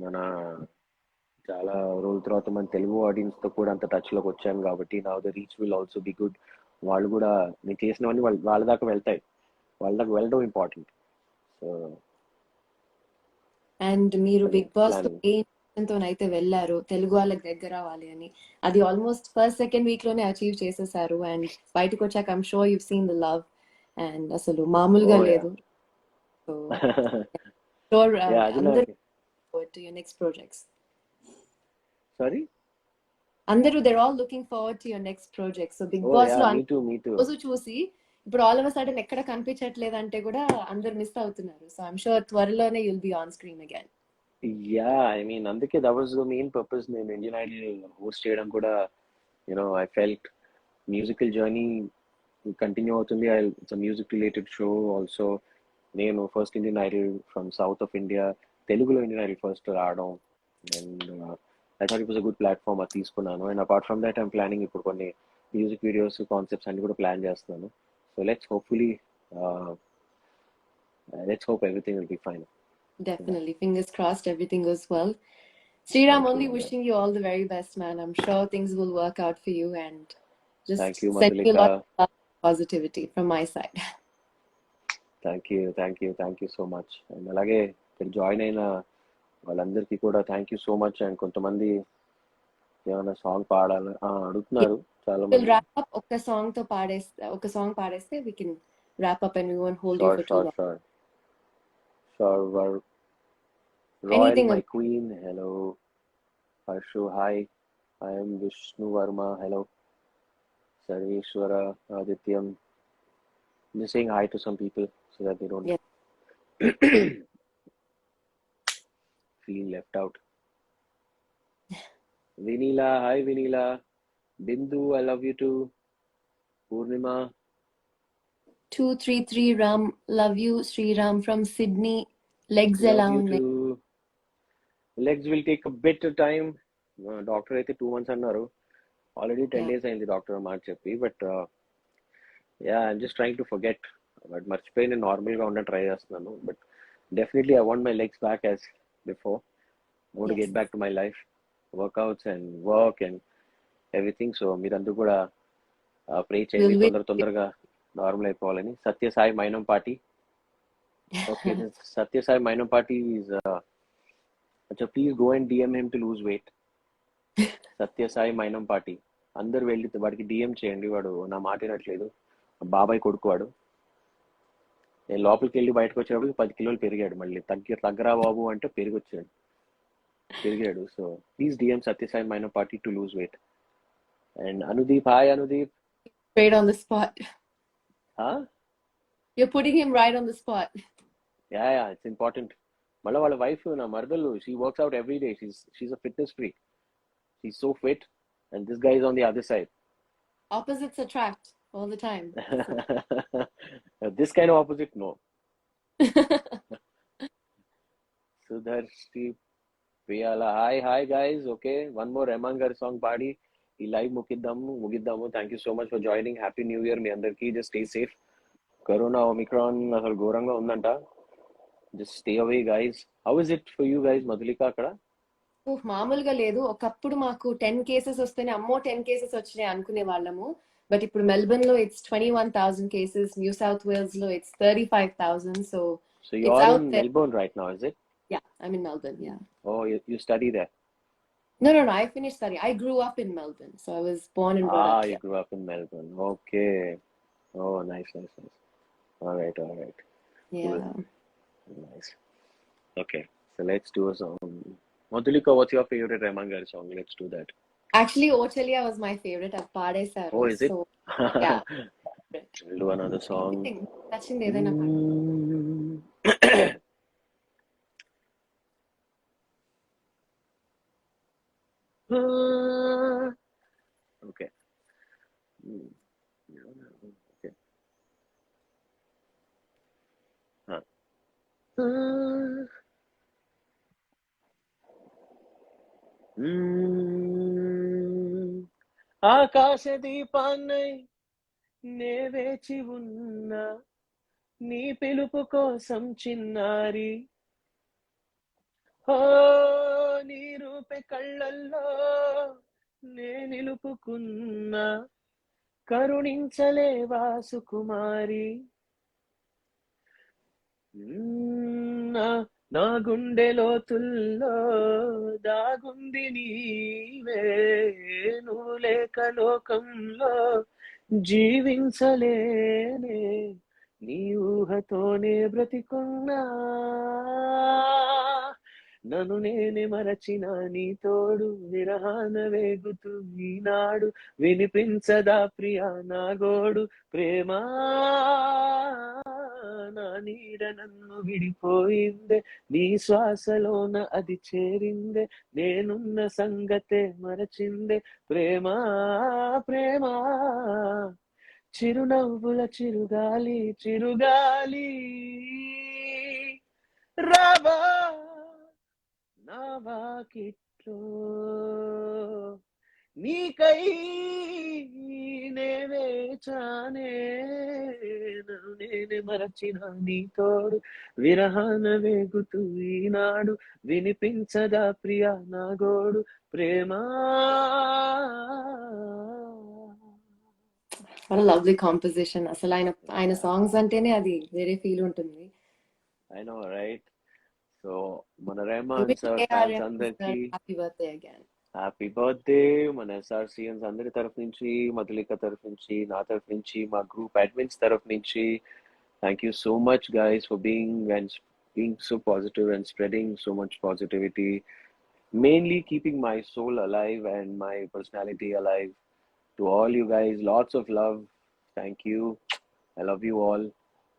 మన చాలా రోజుల తర్వాత మన తెలుగు ఆడియన్స్ తో కూడా అంత టచ్ లోకి వచ్చాను కాబట్టి now the reach will also be good. వాళ్ళు కూడా నేను చేసినవన్నీ వాళ్ళ దాకా వెళ్తాయి. వాళ్ళ దాకా వెళ్ళడం ఇంపార్టెంట్. సో అండ్ మీరు బిగ్ బాస్ తో అయితే వెళ్ళారు, తెలుగు వాళ్ళకి దగ్గర అవ్వాలి అని. అది ఆల్మోస్ట్ ఫస్ట్ సెకండ్ వీక్ లోనే అచీవ్ చేసేసారు. అండ్ బయటకు వచ్చాక I'm sure you seen the love, and అసలు మామూలుగా లేదు. సో షూర్ అందరూ to your next projects. Sorry, అందరూ they're all looking forward to your next project. So Bigg Boss లో రోజు చూసి ఇప్పుడు ఆల్ ఆఫ్ అ సడన్ ఎక్కడ కనిపించట్లేదు అంటే కూడా అందరు మిస్ అవుతున్నారు. సో ఐమ్ షూర్ త్వరలోనే you'll be on screen again. Yeah, I mean అందుకే that was the main purpose నేను ఇండియన్ ఐడల్ హోస్ట్ చేయడం కూడా I felt musical journey continue అవుతుంది. It's a music related show also. నేను first Indian Idol from south of India, తెలుగులో Indian Idol first రావడం, and I thought it was a good platform, అది తీసుకున్నాను. And apart from that I'm planning ఇప్పుడు కొన్ని music videos concepts అన్ని కూడా plan చేస్తున్నాను. So let's hope everything will be fine. Definitely. Fingers crossed everything goes well. Sriram, Thank only you. wishing you all the very best, man. I'm sure things will work out for you, and just Thank you, send you a lot Madhulika. of positivity from my side. Thank you so much. And అలాగే ఇక్కడ join అయిన వాళ్ళందరికీ కూడా thank you so much. And కొంతమంది ఏమైనా song పాడాలి అడుగుతున్నారు చాలా We'll మంది. wrap up ఒక song పాడేస్తే we can wrap up and we won't hold you for too long. Sure. Royal, Anything my queen, hello. Harshu, hi. I am Vishnu Verma, hello. Sarveshwara, Adityam. I'm just saying hi to some people so that they don't Yes. feel left out. Vinila, hi Vinila. Bindu, I love you too. Purnima, 233 Ram, love you, Sriram from Sydney. Legs love ఎలా you ఉన్నాయి? too. Legs will take a bit of time. Doctor అయితే 2 months అన్నారు. Already 10 Yeah. days అయింది doctor మాట చెప్పి. But I'm just trying to forget. But మర్చిపోయి నేను నార్మల్గా ఉండడం ట్రై చేస్తున్నాను. But definitely I want my legs back as before. I want to get Yes. back to my life, workouts and work and everything. So మీరందరూ కూడా ప్రే చేయండి We'll wait. తొందరగా normal అయిపోవాలని. Sathya Sai Mynam party. Okay, Satyasai Mynam party is please go and DM him to lose weight. Satyasai Mynam party అందరు వెళ్ళి వాడికి DM చేయండి. వాడు నా మాట వినట్లేదు, బాబాయ్ కొడుకు వాడు. నేను లోపలికి వెళ్ళి బయటకు వచ్చేటప్పుడు 10 కిలోలు పెరిగాడు. మళ్ళీ తగ్గరా బాబు అంటే పెరిగాడు. So please DM Sathya Sai Mynam party to lose weight. And Anudeep, hi Anudeep. Right on the spot. Huh? You're putting him right on the spot. Yeah, it's important. మళ్ళీ వాళ్ళ వైఫ్ నా మరదలు, she works out every day. She's a fitness freak. She's so fit, and this guy is on the other side. Opposites attract all the time. This kind of opposite, no. Sudarshi Priyala, hi guys. Okay, one more Rahman Gar song పాడి ఈ live ముగిద్దాము. Thank you so much for joining. Happy new year మీ అందరికి. Just stay safe. Corona Omicron అసలు ఘోరంగా ఉందంట. Just stay away guys. How is it for you guys? Madhulika అక్కడ మామూలుగా లేదు. ఒకప్పుడు మాకు 10 కేసెస్ వస్తేనే అమ్మో 10 కేసెస్ వచ్చినాయి అనుకునే వాళ్ళము. బట్ ఇప్పుడు మెల్బర్న్ లో it's 21,000 cases, new South Wales లో it's 35,000. So you it's are out in there. Melbourne right now, is it? Yeah, I'm in Melbourne. Yeah. Oh, you study there. No. I finished study. I grew up in Melbourne, so I was born and brought up You here. grew up in Melbourne. Okay. Oh, nice. All right. Yeah. Nice. Okay, so let's do a song. Madhulika, what's your favorite Rahman Gar song? Let's do that. Actually, Ochalia was my favorite. I've padesaru. Oh, is it? So yeah. We'll do another song. Anything. Nachindi edaina paadu. Okay. Okay. ఆకాశ దీపాన్నై నే వేచి ఉన్నా నీ పిలుపు కోసం చిన్నారి. ఓ నీ రూపే కళ్ళల్లో నే నిలుపుకున్నా కరుణించలేవా సుకుమారి. నా గుండె లోతుల్లో దాగుంది నీవే, నువ్వు లేక లోకంలో జీవించలేనే, నీ ఊహతోనే బ్రతికున్నా, నన్ను నేనే మరచిన నీ తోడు విరహాన వేగుతూ ఈనాడు వినిపించదా ప్రియా నా గోడు ప్రేమా. నా నీడ నన్ను విడిపోయిందే, నీ శ్వాసలోన అది చేరిందే, నేనున్న సంగతే మరచిందే, ప్రేమ ప్రేమ చిరునవ్వుల చిరుగాలి చిరుగాలి రావా నా వాకిట్లో నీకై నే వేచానే, నన్ను నేనే మరచిన నీ తోడు విరహాన వేగుతూ ఈనాడు, వినిపించదా ప్రియా నా గోడు, ప్రేమ. What a lovely composition. అసలు ఆయన సాంగ్స్ అంటేనే అది వేరే ఫీల్ ఉంటుంది. I know, right? So మన రెహమాన్ సార్ ఫ్యాన్స్ అందరికి happy birthday again. Happy birthday. మన ఎస్ఆర్సిఎన్స్ అందరి తరఫు నుంచి, మధులిక తరఫు నుంచి, నా తరఫు నుంచి, మా గ్రూప్ అడ్మిన్స్ తరఫు నుంచి, thank you so much guys for being so positive and spreading so much positivity, mainly keeping my soul alive and my personality alive. To all you guys, lots of love. Thank you. I love you all.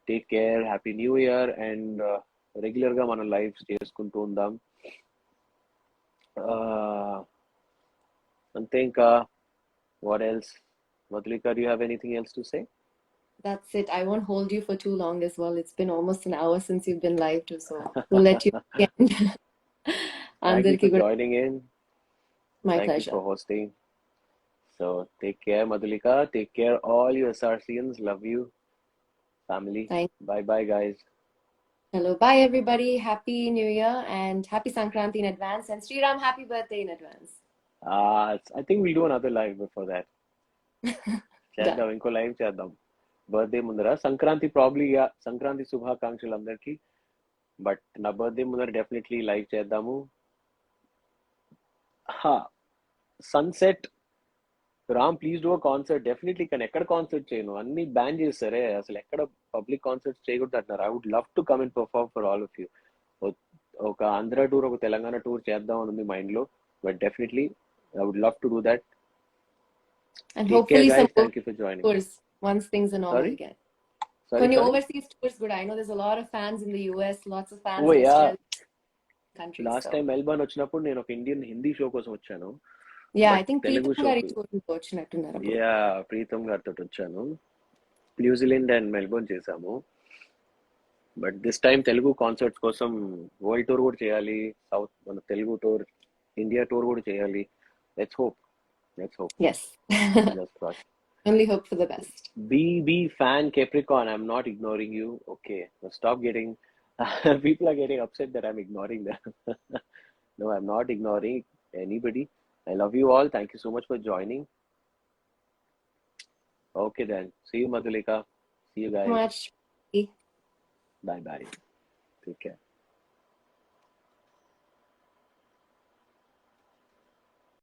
Take care. Happy New Year. And regular ga mana lives cheskuntu undam. Ante inka what else? Madhulika, do you have anything else to say? That's it. I won't hold you for too long as well. It's been almost an hour since you've been live too, so we'll let you end. Thank you for joining in. My Thank pleasure. you for hosting. So take care, Madhulika. Take care, all you SRCians. Love you, family. Bye bye, guys. Hello, bye everybody. Happy New Year and happy Sankranti in advance. And Sriram, happy birthday in advance. I think we'll do another live before that. చేద్దాం, ఇంకో live చేద్దాం birthday ముందర. Sankranti probably, Sankranti శుభాకాంక్షలు అందరికి. But నా birthday ముందర definitely live చేద్దాము. Sunset Ram, please do a concert. Definitely. కానీ ఎక్కడ కాన్సర్ట్ చేయను, అన్ని బ్యాన్ చేస్తారే, అసలు ఎక్కడ పబ్లిక్ కాన్సర్ట్స్ చేయకూడదు అంటున్నారు. I would love to come and perform for all of you. ఒక ఆంధ్ర టూర్, ఒక తెలంగాణ టూర్ చేద్దాం అని ఉంది మైండ్ లో. But definitely I would love to do that. And Take hopefully care, guys. some Thank you for joining. Tours once things are normal again. When you overseas tours, good. I know there's a lot of fans in the US, lots of fans in Australia. Countries, Last time Melbourne వచ్చినప్పుడు నేను ఒక Indian Hindi show కోసం వచ్చాను. I think Telugu show వచ్చినట్టున్నారు. ప్రీతం గారితో వచ్చాను. New Zealand and Melbourne చేసాము. But this time Telugu concerts కోసం వరల్డ్ టూర్ కూడా చేయాలి. సౌత్ మన తెలుగు టూర్, ఇండియా టూర్ కూడా చేయాలి. Let's hope. Yes. Only hope for the best. Be fan Capricorn. I'm not ignoring you. Okay. Now stop getting people are getting upset that I'm ignoring them. No, I'm not ignoring anybody. I love you all. Thank you so much for joining. Okay then. See you, Madhulika. See you guys. Much. Bye bye. Take care.